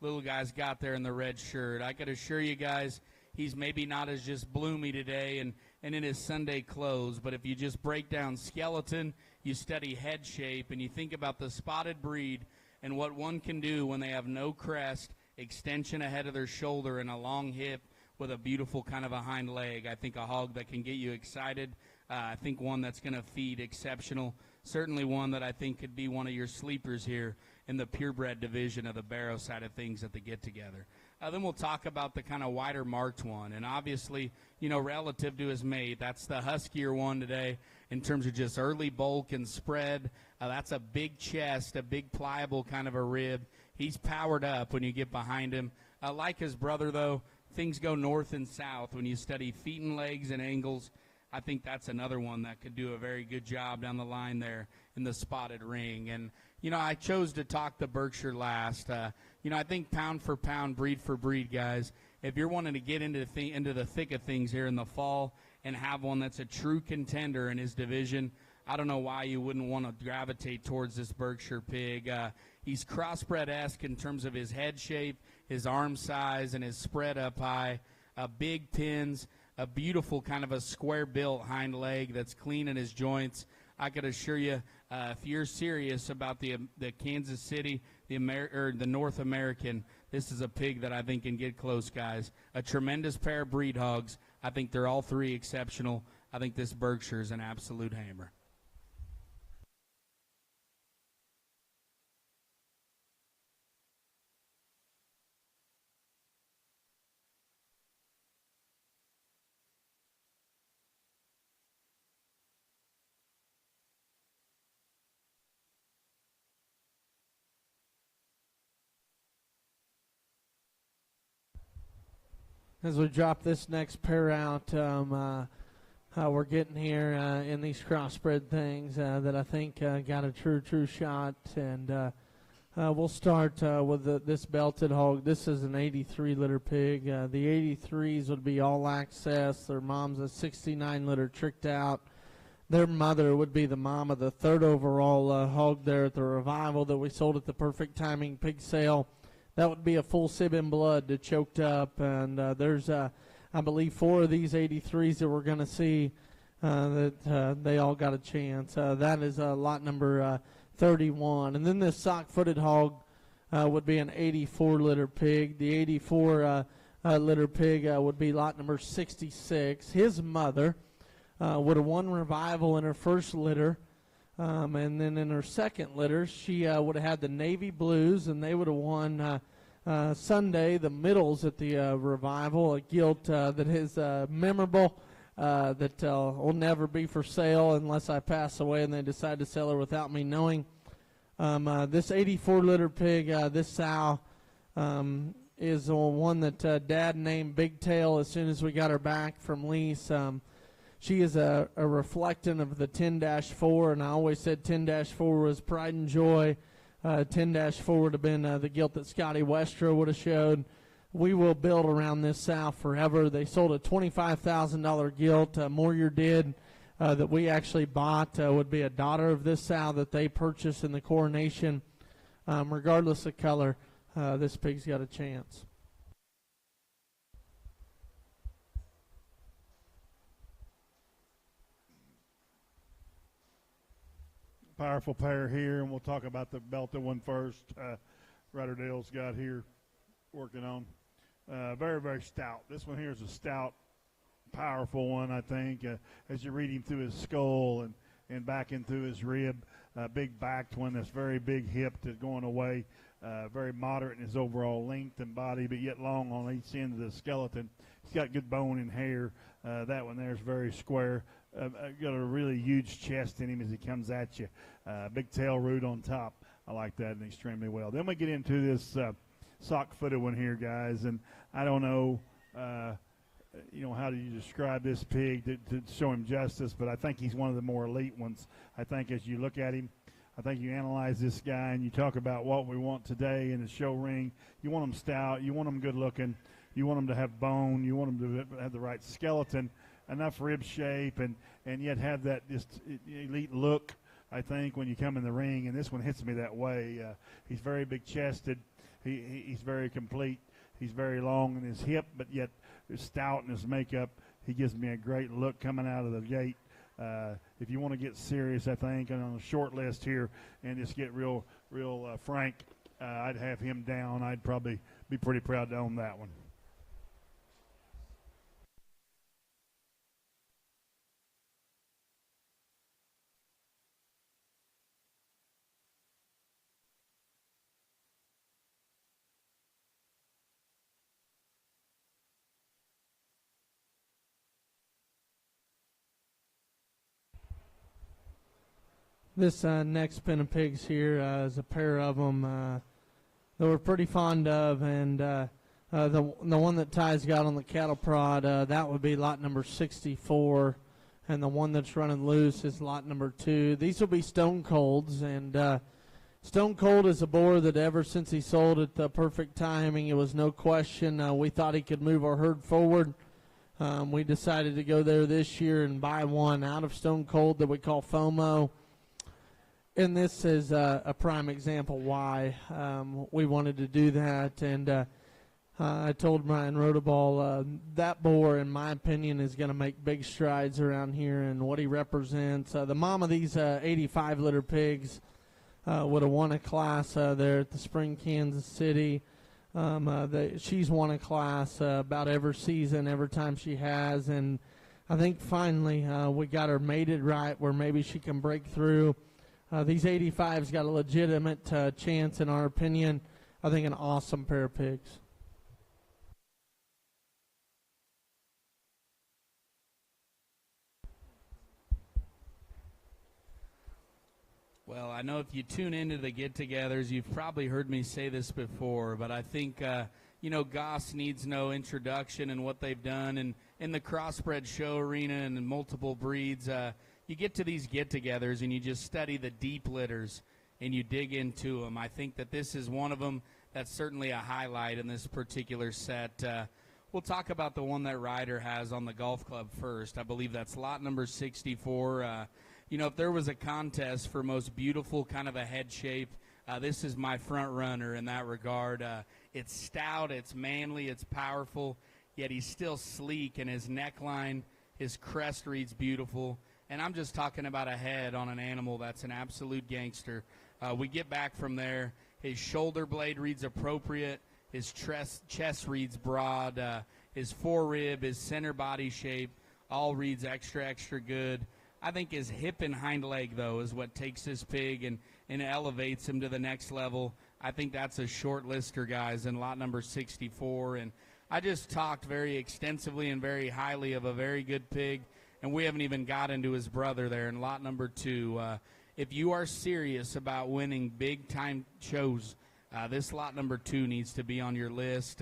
Little guy's got there in the red shirt. I could assure you guys, he's maybe not as just bloomy today and in his Sunday clothes, but if you just break down skeleton, you study head shape, and you think about the spotted breed and what one can do when they have no crest, extension ahead of their shoulder, and a long hip with a beautiful kind of a hind leg, I think a hog that can get you excited. I think one that's going to feed exceptional. Certainly one that I think could be one of your sleepers here in the purebred division of the Barrow side of things at the get-together. Then we'll talk about the kind of wider marked one. And obviously, relative to his mate, that's the huskier one today in terms of just early bulk and spread. That's a big chest, a big pliable kind of a rib. He's powered up when you get behind him. Like his brother, though, things go north and south when you study feet and legs and angles. I think that's another one that could do a very good job down the line there in the spotted ring. And, I chose to talk the Berkshire last. I think pound for pound, breed for breed, guys, if you're wanting to get into the thick of things here in the fall and have one that's a true contender in his division, I don't know why you wouldn't want to gravitate towards this Berkshire pig. He's crossbred-esque in terms of his head shape, his arm size, and his spread up high. Big pins, a beautiful kind of a square-built hind leg that's clean in his joints. I could assure you, if you're serious about the Kansas City, the North American, this is a pig that I think can get close, guys. A tremendous pair of breed hogs. I think they're all three exceptional. I think this Berkshire is an absolute hammer. As we drop this next pair out, we're getting here in these crossbred things that I think got a true shot. And we'll start with this belted hog. This is an 83 litter pig. The 83s would be all access. Their mom's a 69 litter tricked out. Their mother would be the mom of the 3rd overall hog there at the Revival that we sold at the Perfect Timing Pig Sale. That would be a full sib in blood to choked up, and there's, I believe, 4 of these 83s that we're going to see that they all got a chance. That is lot number 31. And then this sock-footed hog would be an 84 litter pig. The 84 litter pig would be lot number 66. His mother would have won Revival in her first litter. And then in her second litter, she would have had the Navy Blues, and they would have won Sunday, the middles at the Revival, a gilt that is memorable, that will never be for sale unless I pass away and they decide to sell her without me knowing. This 84-litter pig, this sow, is one that Dad named Big Tail as soon as we got her back from lease. She is a reflectant of the 10-4, and I always said 10-4 was pride and joy. 10-4 would have been the gilt that Scotty Westra would have showed. We will build around this sow forever. They sold a $25,000 gilt. Moyer did that we actually bought would be a daughter of this sow that they purchased in the coronation. Regardless of color, this pig's got a chance. Powerful pair here, and we'll talk about the belted one first. Rotterdale's got here working on. Very, very stout. This one here is a stout, powerful one, I think. As you read him through his skull and back in through his rib, big backed one that's very big hipped is going away. Very moderate in his overall length and body, but yet long on each end of the skeleton. He's got good bone and hair. That one there is very square. Got a really huge chest in him as he comes at you. Big tail root on top. I like that extremely well. Then we get into this sock-footed one here, guys, and I don't know, how do you describe this pig to show him justice, but I think he's one of the more elite ones. I think as you look at him, I think you analyze this guy and you talk about what we want today in the show ring. You want him stout. You want him good-looking. You want him to have bone. You want him to have the right skeleton, enough rib shape, and yet have that just elite look, I think, when you come in the ring. And this one hits me that way. He's very big-chested. He's very complete. He's very long in his hip, but yet stout in his makeup. He gives me a great look coming out of the gate. If you want to get serious, I think, and on a short list here and just get real frank, I'd have him down. I'd probably be pretty proud to own that one. This next pen of pigs here is a pair of them that we're pretty fond of, and the one that Ty's got on the cattle prod, that would be lot number 64, and the one that's running loose is lot number 2. These will be Stone Colds, and Stone Cold is a boar that ever since he sold at the perfect timing, it was no question. We thought he could move our herd forward. We decided to go there this year and buy one out of Stone Cold that we call FOMO. And this is a prime example why we wanted to do that. And I told Brian Rodeball that boar, in my opinion, is going to make big strides around here and what he represents. The mom of these 85-litter pigs would have won a class there at the Spring, Kansas City. She's won a class about every season, every time she has. And I think finally we got her mated right where maybe she can break through. These 85's got a legitimate chance, in our opinion. I think an awesome pair of pigs. Well, I know if you tune into the get-togethers, you've probably heard me say this before, but I think, Goss needs no introduction in what they've done. And in the crossbred show arena and in multiple breeds, you get to these get-togethers and you just study the deep litters and you dig into them. I think that this is one of them that's certainly a highlight in this particular set. We'll talk about the one that Ryder has on the golf club first. I believe that's lot number 64. If there was a contest for most beautiful kind of a head shape, this is my front runner in that regard. It's stout, it's manly, it's powerful, yet he's still sleek in his neckline. His crest reads beautiful. And I'm just talking about a head on an animal that's an absolute gangster. We get back from there. His shoulder blade reads appropriate. His chest reads broad. His forerib, his center body shape, all reads extra, extra good. I think his hip and hind leg, though, is what takes this pig and elevates him to the next level. I think that's a short lister, guys, in lot number 64. And I just talked very extensively and very highly of a very good pig, and we haven't even got into his brother there in lot number 2. If you are serious about winning big-time shows, this lot number 2 needs to be on your list.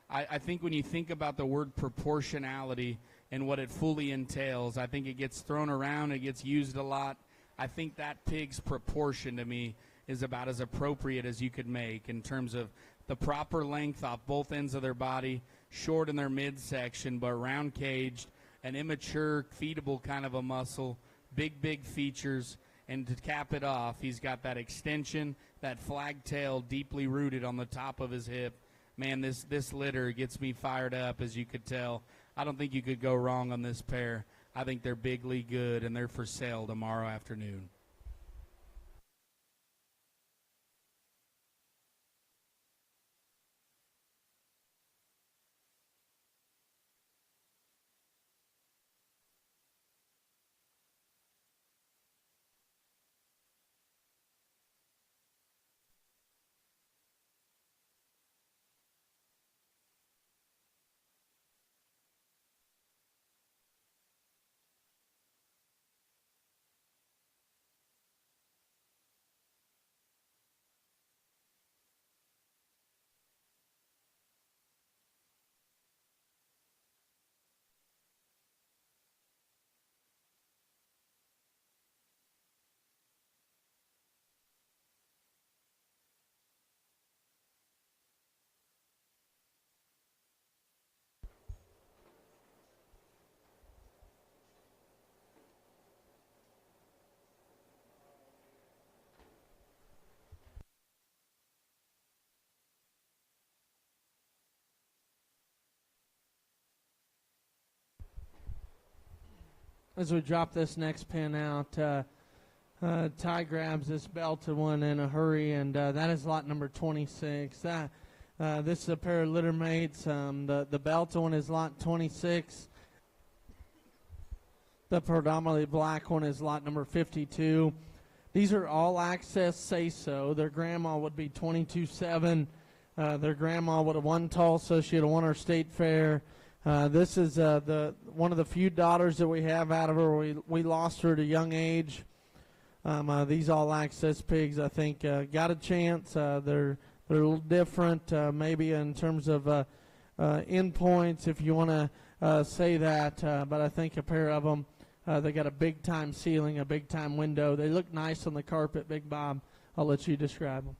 I think when you think about the word proportionality and what it fully entails, I think it gets thrown around, it gets used a lot. I think that pig's proportion to me is about as appropriate as you could make in terms of the proper length off both ends of their body, short in their midsection, but round caged, an immature, feedable kind of a muscle, big features, and to cap it off, he's got that extension, that flag tail deeply rooted on the top of his hip. Man, this litter gets me fired up, as you could tell. I don't think you could go wrong on this pair. I think they're bigly good, and they're for sale tomorrow afternoon. As we drop this next pin out, Ty grabs this belted one in a hurry, and that is lot number 26. This is a pair of litter mates. The belted one is lot 26. The predominantly black one is lot number 52. These are all access say-so. Their grandma would be 22-7. Their grandma would have won Tall, so she would have won our state fair. This is one of the few daughters that we have out of her. We lost her at a young age. These all-access pigs, I think, got a chance. They're a little different, maybe in terms of endpoints, if you want to say that. But I think a pair of them, they got a big-time ceiling, a big-time window. They look nice on the carpet, Big Bob. I'll let you describe them.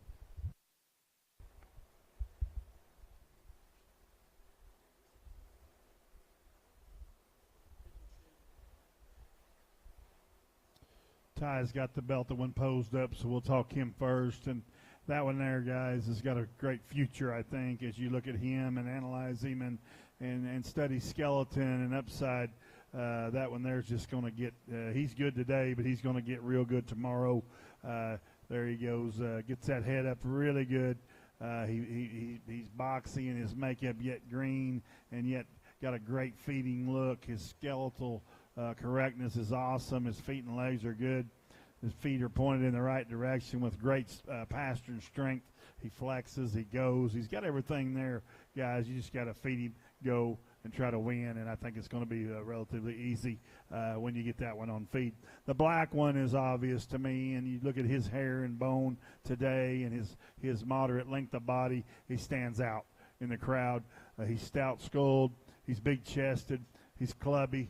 Ty's got the belted one posed up, so we'll talk him first. And that one there, guys, has got a great future, I think, as you look at him and analyze him and study skeleton and upside. That one there is just going to get he's good today, but he's going to get real good tomorrow. There he goes. Gets that head up really good. He's boxy in his makeup, yet green, and yet got a great feeding look. His skeletal correctness is awesome. His feet and legs are good. His feet are pointed in the right direction with great pastern strength. He flexes. He goes. He's got everything there, guys. You just got to feed him, go, and try to win, and I think it's going to be relatively easy when you get that one on feed. The black one is obvious to me, and you look at his hair and bone today and his moderate length of body, he stands out in the crowd. He's stout-skulled. He's big-chested. He's clubby.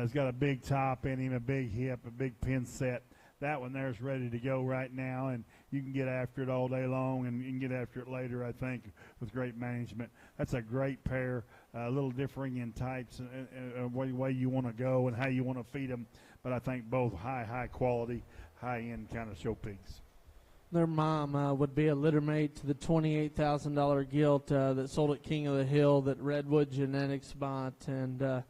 He's got a big top in him, a big hip, a big pin set. That one there is ready to go right now, and you can get after it all day long, and you can get after it later, I think, with great management. That's a great pair, a little differing in types and way you want to go and how you want to feed them, but I think both high quality, high-end kind of show pigs. Their mom would be a litter mate to the $28,000 gilt that sold at King of the Hill that Redwood Genetics bought, and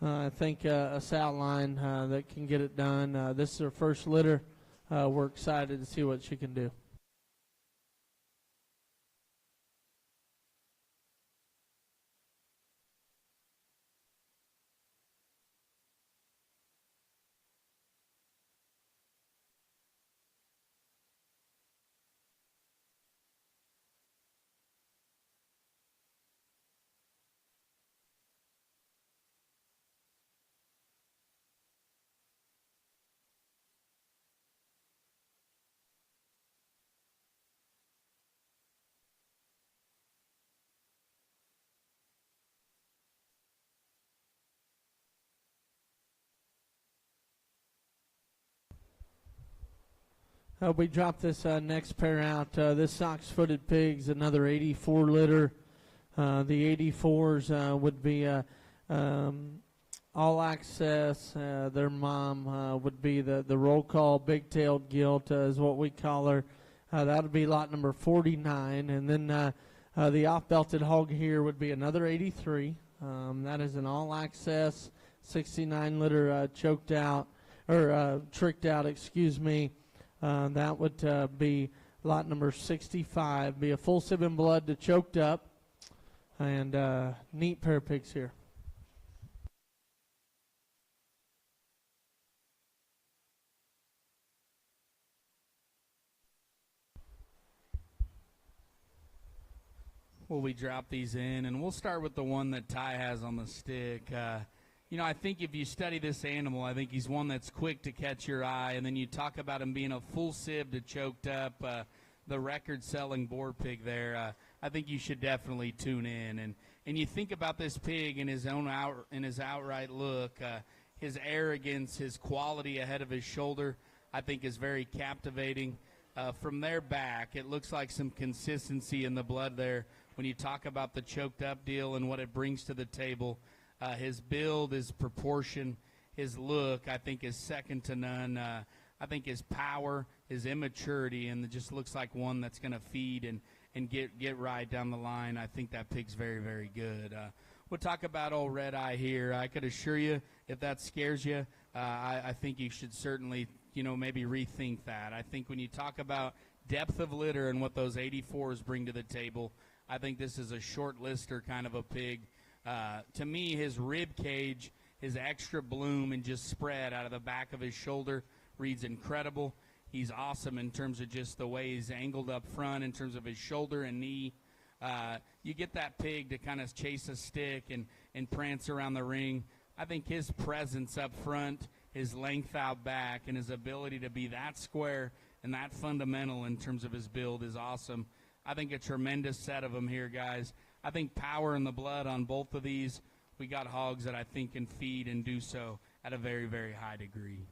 I think a sow line that can get it done. This is her first litter. We're excited to see what she can do. We dropped this next pair out. This Sox-footed pig's another 84 litter. The 84s would be all access. Their mom would be the roll call big-tailed gilt is what we call her. That would be lot number 49. And then the off-belted hog here would be another 83. That is an all access 69 litter choked out or tricked out, excuse me. That would be lot number 65. Be a full sib in blood to choked up. And neat pair of pigs here. Well, we drop these in, and we'll start with the one that Ty has on the stick. I think if you study this animal, I think he's one that's quick to catch your eye, and then you talk about him being a full sib to choked up, the record-selling boar pig there. I think you should definitely tune in. And you think about this pig in his outright look, his arrogance, his quality ahead of his shoulder, I think is very captivating. From their back, it looks like some consistency in the blood there. When you talk about the choked up deal and what it brings to the table, his build, his proportion, his look, I think is second to none. I think his power, his immaturity, and it just looks like one that's going to feed and get right down the line. I think that pig's very, very good. We'll talk about old Red Eye here. I could assure you, if that scares you, I think you should certainly, maybe rethink that. I think when you talk about depth of litter and what those 84s bring to the table, I think this is a short lister kind of a pig. To me, his rib cage, his extra bloom and just spread out of the back of his shoulder reads incredible. He's awesome in terms of just the way he's angled up front in terms of his shoulder and knee. You get that pig to kind of chase a stick and prance around the ring. I think his presence up front, his length out back, and his ability to be that square and that fundamental in terms of his build is awesome. I think a tremendous set of them here, guys. I think power in the blood on both of these. We got hogs that I think can feed and do so at a very, very high degree.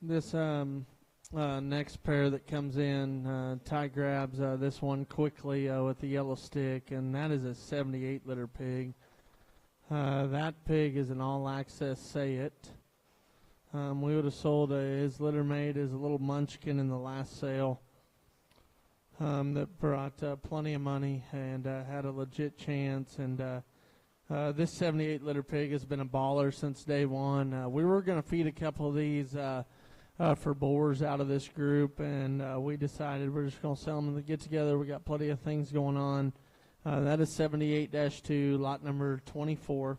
This next pair that comes in, Ty grabs this one quickly with the yellow stick, and that is a 78 litter pig. That pig is an all-access Say It. We would have sold his litter mate as a little munchkin in the last sale that brought plenty of money and had a legit chance. And this 78 litter pig has been a baller since day one. We were going to feed a couple of these for boars out of this group, and we decided we're just going to sell them in the get-together. We got plenty of things going on. That is 78-2, lot number 24.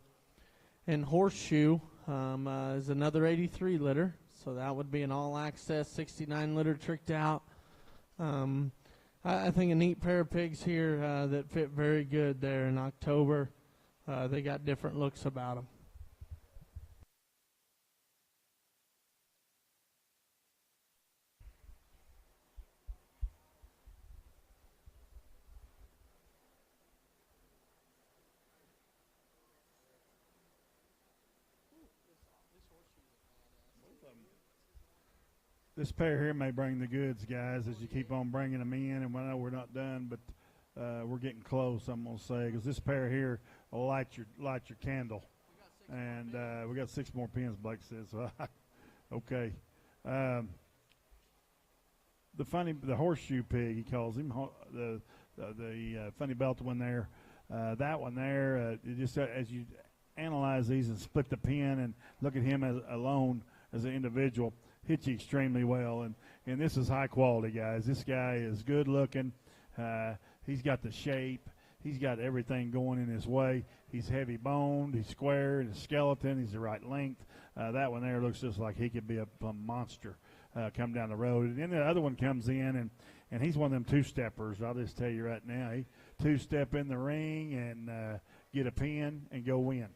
And Horseshoe is another 83 litter, so that would be an all-access 69 litter tricked out. I think a neat pair of pigs here that fit very good there in October. They got different looks about them. This pair here may bring the goods, guys, as you keep on bringing them in. And I know we're not done, but we're getting close, I'm going to say, because this pair here will light your candle. And we got 6 more pins, Blake says. So okay. The horseshoe pig, he calls him, the funny belt one there. That one there, just as you analyze these and split the pin and look at him as alone as an individual, hits you extremely well. And this is high quality, guys. This guy is good looking. He's got the shape. He's got everything going in his way. He's heavy boned. He's square. His skeleton. He's the right length. That one there looks just like he could be a monster come down the road. And then the other one comes in, and he's one of them two-steppers. I'll just tell you right now. He two-step in the ring and get a pin and go win.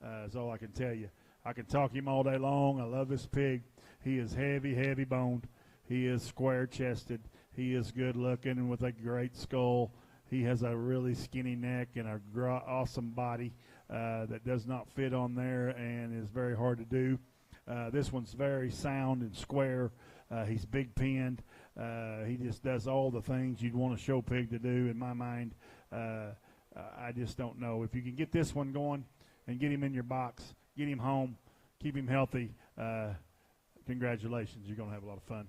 That's all I can tell you. I can talk him all day long. I love this pig. He is heavy boned. He is square-chested. He is good-looking and with a great skull. He has a really skinny neck and a awesome body that does not fit on there and is very hard to do. This one's very sound and square. He's big-pinned. He just does all the things you'd want a show pig to do, in my mind. I just don't know. If you can get this one going and get him in your box, get him home, keep him healthy, congratulations. You're going to have a lot of fun.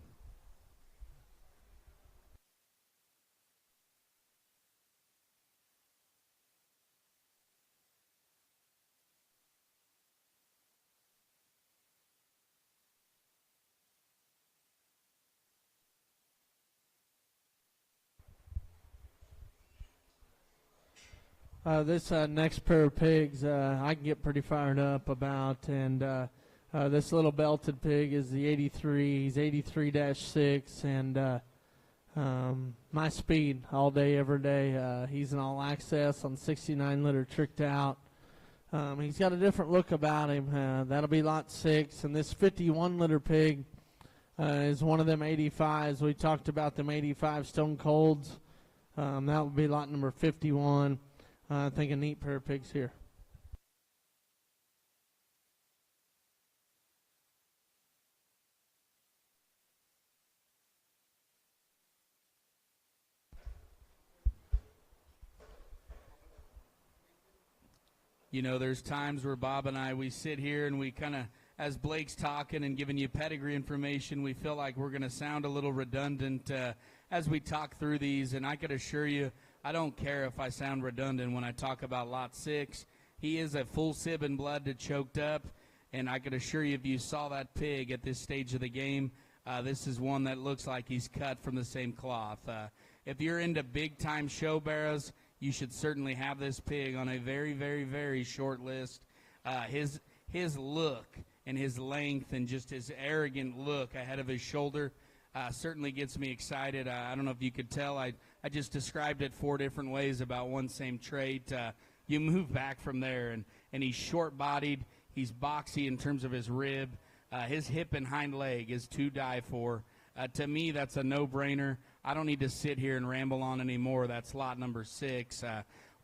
This next pair of pigs I can get pretty fired up about, and this little belted pig is the 83. He's 83-6, and my speed all day, every day. He's an all-access on 69-liter tricked out. He's got a different look about him. That'll be lot 6, and this 51-liter pig is one of them 85s. We talked about them 85 Stone Colds. That would be lot number 51. I think a neat pair of pigs here. You know, there's times where Bob and I, we sit here and we kind of, as Blake's talking and giving you pedigree information, we feel like we're going to sound a little redundant as we talk through these. And I could assure you, I don't care if I sound redundant when I talk about lot 6. He is a full sib and blood to choked up, and I could assure you if you saw that pig at this stage of the game, this is one that looks like he's cut from the same cloth. If you're into big-time show barrows, you should certainly have this pig on a very, very, very short list. His look and his length and just his arrogant look ahead of his shoulder certainly gets me excited. I don't know if you could tell. I just described it 4 different ways about one same trait. You move back from there, and he's short-bodied. He's boxy in terms of his rib. His hip and hind leg is to die for. To me, that's a no-brainer. I don't need to sit here and ramble on anymore. That's lot number 6.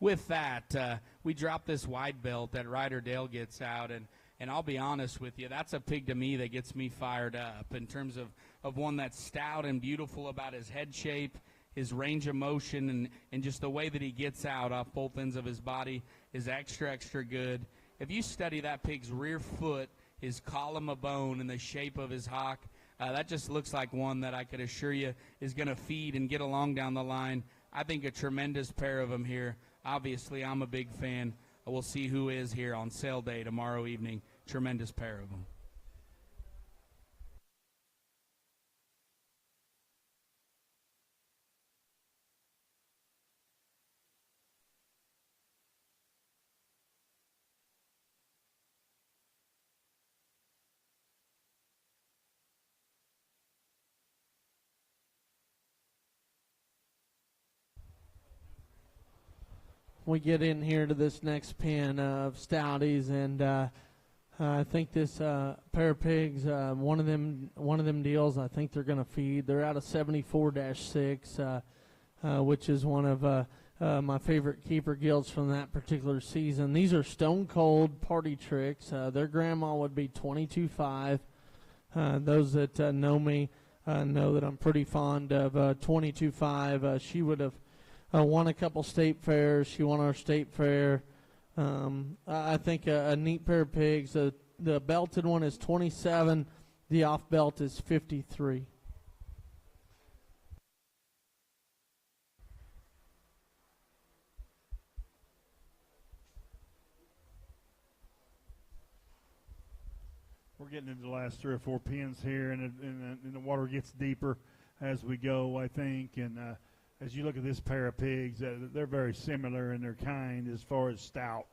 With that, we drop this wide belt that Ryder Dale gets out, and I'll be honest with you, that's a pig to me that gets me fired up in terms of one that's stout and beautiful about his head shape, his range of motion, and just the way that he gets out off both ends of his body is extra, extra good. If you study that pig's rear foot, his column of bone, and the shape of his hock, that just looks like one that I could assure you is going to feed and get along down the line. I think a tremendous pair of them here. Obviously, I'm a big fan. We'll see who is here on sale day tomorrow evening. Tremendous pair of them. We get in here to this next pen of stouties, and I think this pair of pigs, one of them deals, I think they're going to feed. They're out of 74-6, which is one of my favorite keeper guilds from that particular season. These are Stone Cold party tricks. Their grandma would be 22.5. Those that know me know that I'm pretty fond of 22.5. She would have won a couple state fairs. She won our state fair. I think a neat pair of pigs. The belted one is 27. The off belt is 53. We're getting into the last 3 or 4 pins here, and the water gets deeper as we go, I think. And as you look at this pair of pigs, they're very similar in their kind as far as stout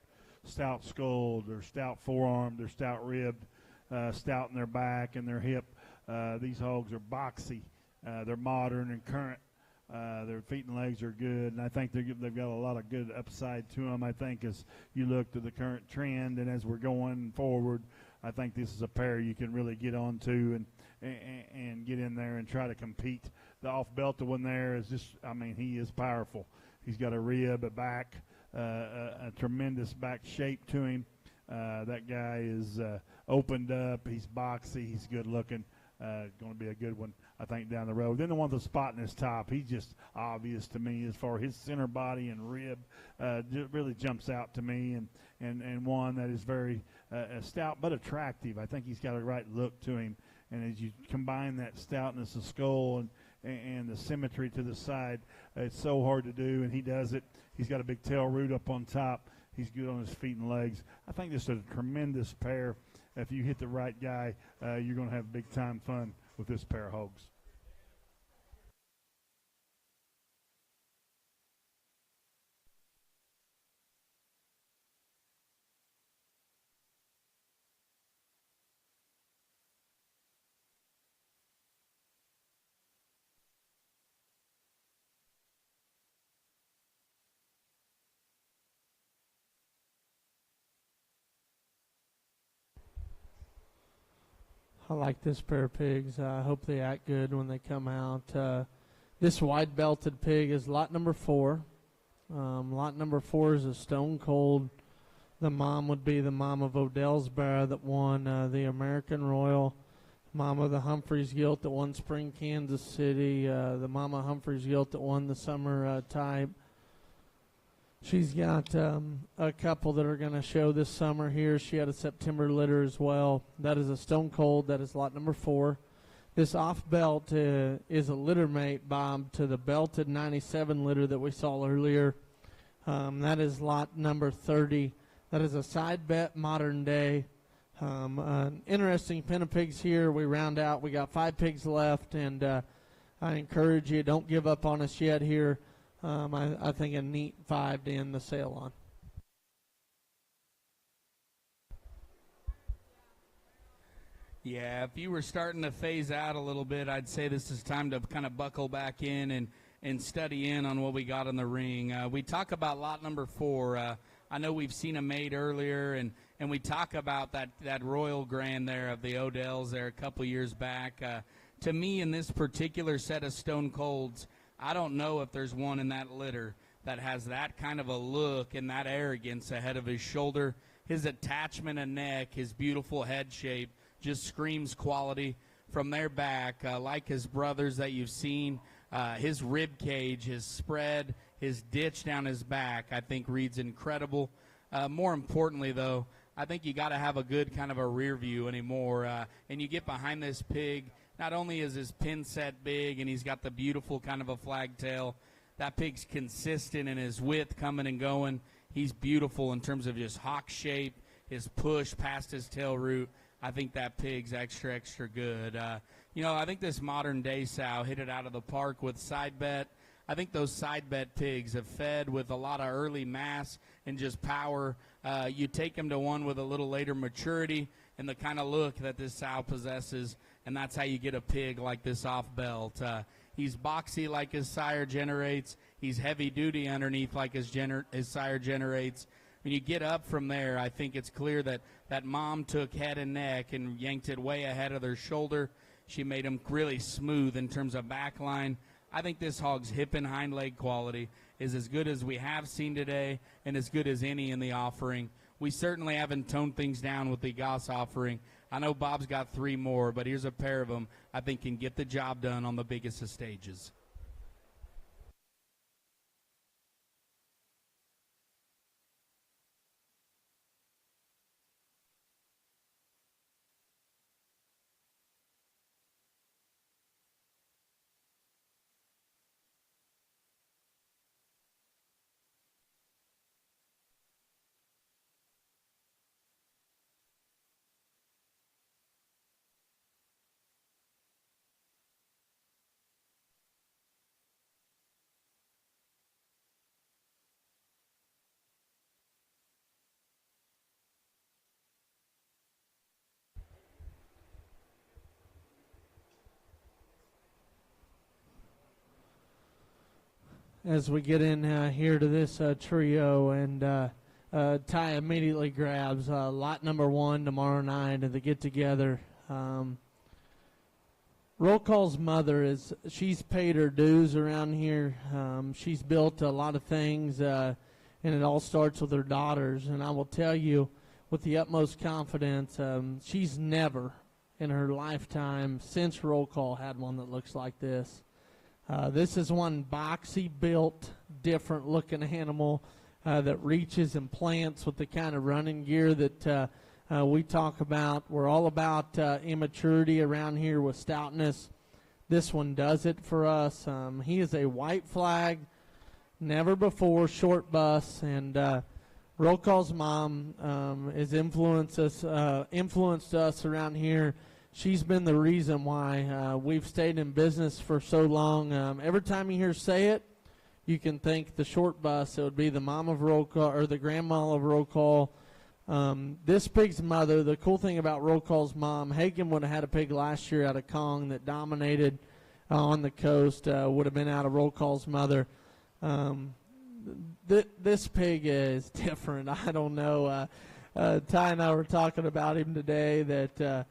skull, they're stout forearm, they're stout ribbed, stout in their back and their hip. These hogs are boxy. They're modern and current. Their feet and legs are good, and I think they've got a lot of good upside to them. I think as you look to the current trend and as we're going forward, I think this is a pair you can really get onto and get in there and try to compete. The off-belted one there is just, I mean, he is powerful. He's got a rib, a back, a tremendous back shape to him. That guy is opened up. He's boxy. He's good looking. Going to be a good one, I think, down the road. Then the one with the spot in his top, he's just obvious to me as far as his center body and rib really jumps out to me, and one that is very stout but attractive. I think he's got a right look to him, and as you combine that stoutness of skull and the symmetry to the side, it's so hard to do, and he does it. He's got a big tail root up on top. He's good on his feet and legs. I think this is a tremendous pair. If you hit the right guy, you're going to have big-time fun with this pair of hogs. I like this pair of pigs. I hope they act good when they come out. This wide-belted pig is lot number 4. Lot number 4 is a Stone Cold. The mom would be the mom of Odellsboro that won the American Royal. Mom of the Humphreys Gilt that won Spring Kansas City. The mama Humphreys Gilt that won the Summer Type. She's got a couple that are going to show this summer here. She had a September litter as well. That is a Stone Cold. That is lot number 4. This off belt is a litter mate, Bob, to the belted 97 litter that we saw earlier. That is lot number 30. That is a side bet modern day. An interesting pen of pigs here. We round out. We got 5 pigs left, and I encourage you, don't give up on us yet here. I think a neat 5 to end the sale on. Yeah, if you were starting to phase out a little bit, I'd say this is time to kind of buckle back in and study in on what we got in the ring. We talk about lot number 4. I know we've seen a mate earlier, and we talk about that Royal Grand there of the Odells there a couple years back. To me, in this particular set of Stone Colds, I don't know if there's one in that litter that has that kind of a look and that arrogance ahead of his shoulder. His attachment and neck, his beautiful head shape just screams quality from their back. Like his brothers that you've seen, his rib cage, his spread, his ditch down his back, I think reads incredible. More importantly, though, I think you got to have a good kind of a rear view anymore. And you get behind this pig. Not only is his pin set big and he's got the beautiful kind of a flag tail, that pig's consistent in his width coming and going. He's beautiful in terms of just hawk shape, his push past his tail root. I think that pig's extra, extra good. I think this modern day sow hit it out of the park with side bet. I think those side bet pigs have fed with a lot of early mass and just power. You take them to one with a little later maturity and the kind of look that this sow possesses, and that's how you get a pig like this off belt. He's boxy like his sire generates. He's heavy duty underneath like his sire generates. When you get up from there, I think it's clear that mom took head and neck and yanked it way ahead of their shoulder. She made him really smooth in terms of back line. I think this hog's hip and hind leg quality is as good as we have seen today and as good as any in the offering. we certainly haven't toned things down with the Goss offering. I know Bob's got 3 more, but here's a pair of them I think can get the job done on the biggest of stages. As we get in here to this trio, and Ty immediately grabs lot number 1 tomorrow night at the get-together. Roll Call's mother, she's paid her dues around here. She's built a lot of things, and it all starts with her daughters. And I will tell you with the utmost confidence, she's never in her lifetime since Roll Call had one that looks like this. This is one boxy built, different looking animal that reaches and plants with the kind of running gear that we talk about. We're all about immaturity around here with stoutness. This one does it for us. He is a white flag, never before, short bus, and Roll Call's mom has influenced us around here. She's been the reason why we've stayed in business for so long. Every time you hear say it, you can think the short bus. It would be the mom of Roll Call or the grandma of Roll Call. This pig's mother, the cool thing about Roll Call's mom, Hagen would have had a pig last year out of Kong that dominated on the coast, would have been out of Roll Call's mother. This pig is different. I don't know. Ty and I were talking about him today that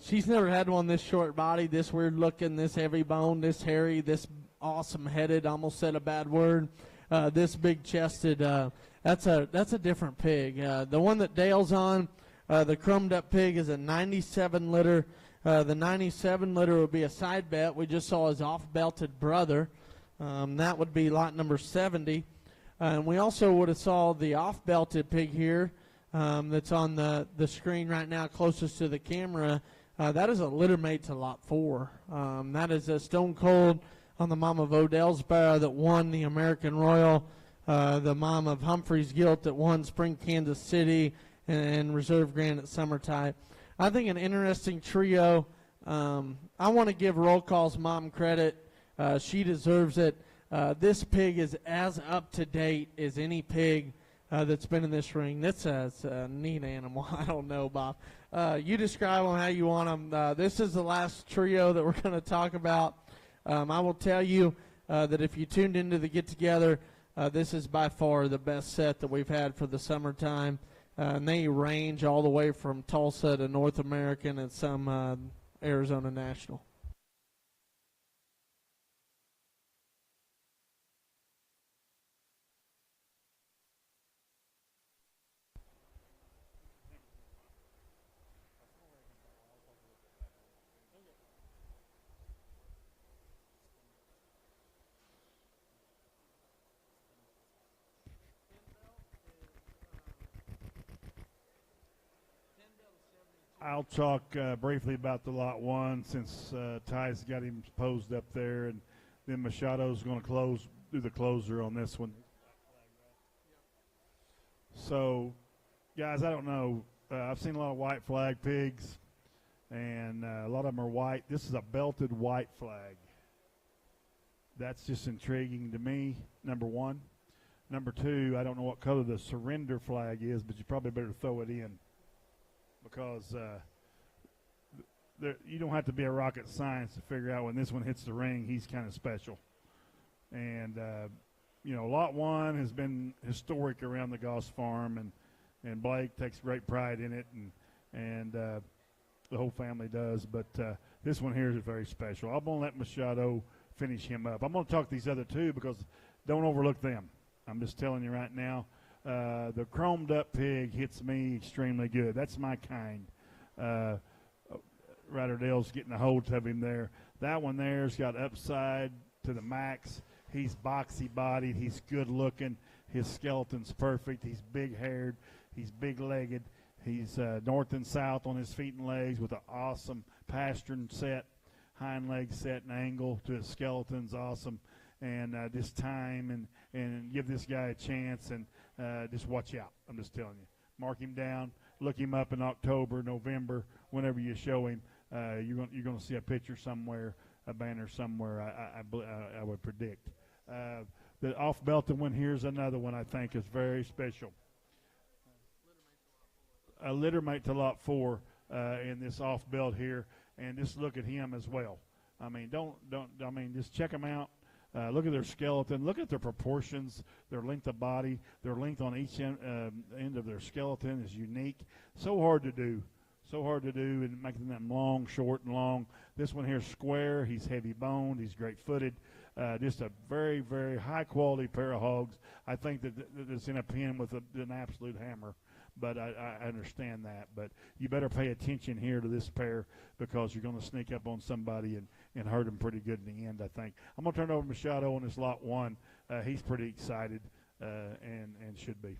she's never had one this short body, this weird looking, this heavy bone, this hairy, this awesome headed, almost said a bad word, this big chested. That's a different pig. The one that Dale's on, the chromed up pig, is a 97 litter. The 97 litter would be a side bet. We just saw his off-belted brother. That would be lot number 70. And we also would have saw the off-belted pig here. That's on the screen right now closest to the camera. That is a litter mate to lot 4. That is a Stone Cold on the mom of Odell's Barrow that won the American Royal, the mom of Humphrey's Gilt that won Spring Kansas City and Reserve Grand at Summertime. I think an interesting trio. I want to give Roll Call's mom credit. She deserves it. This pig is as up to date as any pig that's been in this ring. That's a neat animal. I don't know, Bob. You describe them how you want them. This is the last trio that we're going to talk about. I will tell you that if you tuned into the get-together, this is by far the best set that we've had for the summertime. And they range all the way from Tulsa to North American and some Arizona National. I'll talk briefly about the lot 1 since Ty's got him posed up there, and then Machado's going to do the closer on this one. So, guys, I don't know. I've seen a lot of white flag pigs, and a lot of them are white. This is a belted white flag. That's just intriguing to me, number 1. Number 2, I don't know what color the surrender flag is, but you probably better throw it in, because you don't have to be a rocket science to figure out when this one hits the ring, he's kind of special. And, lot 1 has been historic around the Goss farm, and Blake takes great pride in it, and the whole family does. But this one here is very special. I'm going to let Machado finish him up. I'm going to talk these other 2 because don't overlook them. I'm just telling you right now. The chromed up pig hits me extremely good. That's my kind. Ryder getting a hold of him there. That one there's got upside to the max. He's boxy bodied. He's good looking. His skeleton's perfect. He's big haired. He's big legged. He's north and south on his feet and legs with an awesome pastern set, hind leg set and angle to his skeleton's awesome. And just time and give this guy a chance and just watch out. I'm just telling you. Mark him down. Look him up in October, November, whenever you show him. You're going to see a picture somewhere, a banner somewhere, I would predict. The off-belted one here is another one I think is very special. A litter mate to lot 4 in this off-belt here, and just look at him as well. I mean, just check them out. Look at their skeleton. Look at their proportions, their length of body, their length on each end of their skeleton is unique. So hard to do. So hard to do, and making them long, short, and long. This one here is square. He's heavy boned. He's great footed. Just a very, very high quality pair of hogs. I think that it's in a pen with an absolute hammer, but I understand that. But you better pay attention here to this pair because you're going to sneak up on somebody and hurt them pretty good in the end, I think. I'm going to turn it over to Machado on this lot 1. He's pretty excited and should be.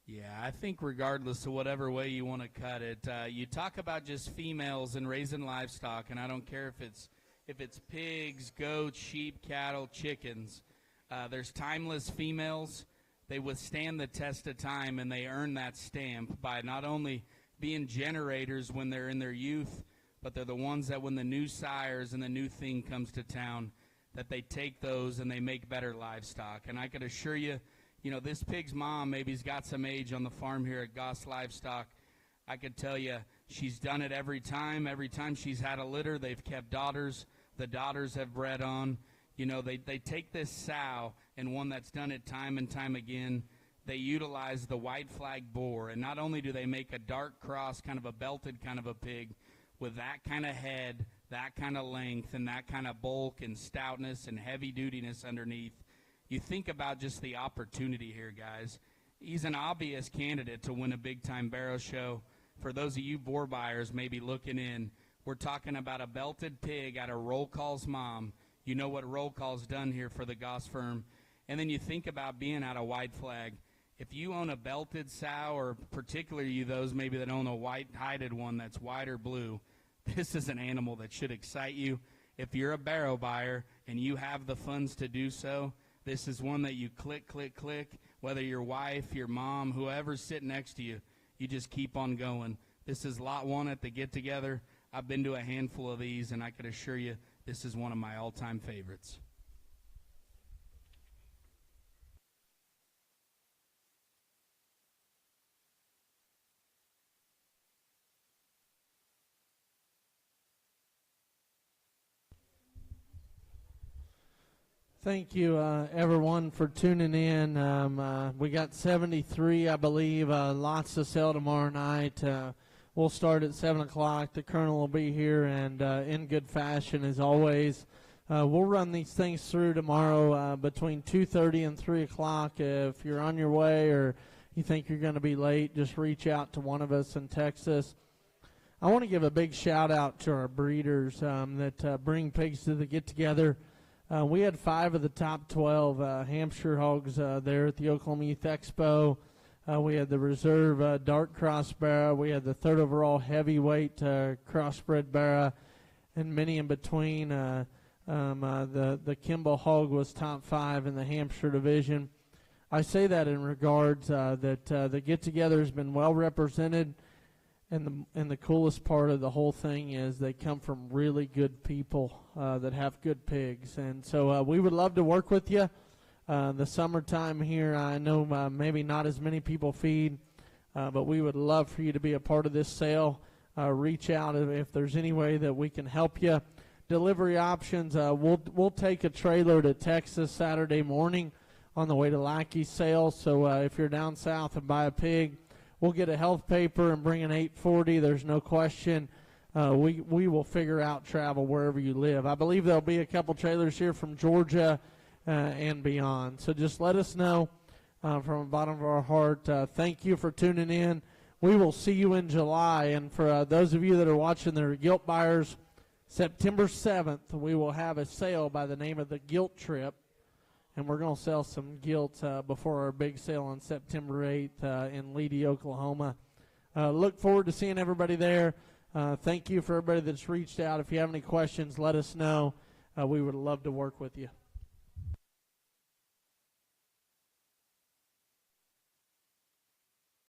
Yeah, I think regardless of whatever way you want to cut it, you talk about just females and raising livestock, and I don't care if it's pigs, goats, sheep, cattle, chickens. There's timeless females. They withstand the test of time, and they earn that stamp by not only being generators when they're in their youth, but they're the ones that when the new sires and the new thing comes to town, that they take those and they make better livestock. And I could assure you, this pig's mom maybe's got some age on the farm here at Goss Livestock. I could tell you she's done it every time. Every time she's had a litter, they've kept daughters. The daughters have bred on. They take this sow, and one that's done it time and time again, they utilize the white flag boar. And not only do they make a dark cross, kind of a belted kind of a pig, with that kind of head, that kind of length, and that kind of bulk and stoutness and heavy-dutiness underneath, you think about just the opportunity here, guys. He's an obvious candidate to win a big-time barrow show. For those of you boar buyers maybe looking in, we're talking about a belted pig out of Roll Call's mom. You know what Roll Call's done here for the Goss firm. And then you think about being out of white flag. If you own a belted sow, or particularly you those maybe that own a white-hided one that's white or blue, this is an animal that should excite you. If you're a barrow buyer and you have the funds to do so, this is one that you click, click, click. Whether your wife, your mom, whoever's sitting next to you, you just keep on going. This is lot 1 at the get-together. I've been to a handful of these, and I could assure you this is one of my all-time favorites. Thank you, everyone, for tuning in. We got 73, I believe, lots to sell tomorrow night. We'll start at 7 o'clock. The Colonel will be here, and in good fashion, as always. We'll run these things through tomorrow between 2:30 and 3 o'clock. If you're on your way or you think you're going to be late, just reach out to one of us and text us. I want to give a big shout-out to our breeders that bring pigs to the get-together. We had 5 of the top 12 Hampshire hogs there at the Oklahoma Youth Expo. We had the reserve dark cross barra. We had the 3rd overall heavyweight crossbred barra, and many in between. The Kimball hog was top 5 in the Hampshire division. I say that in regards that the get-together has been well represented. And the coolest part of the whole thing is they come from really good people that have good pigs. And so we would love to work with you. The summertime here, I know maybe not as many people feed, but we would love for you to be a part of this sale. Reach out if there's any way that we can help you. Delivery options, we'll take a trailer to Texas Saturday morning on the way to Lackey's sale. So if you're down south and buy a pig, we'll get a health paper and bring an 840. There's no question. we will figure out travel wherever you live. I believe there'll be a couple trailers here from Georgia and beyond. So just let us know from the bottom of our heart. Thank you for tuning in. We will see you in July. And for those of you that are watching that are gilt buyers, September 7th, we will have a sale by the name of the Gilt Trip. And we're going to sell some gilt before our big sale on September 8th in Leedy, Oklahoma. Look forward to seeing everybody there. Thank you for everybody that's reached out. If you have any questions, let us know. We would love to work with you.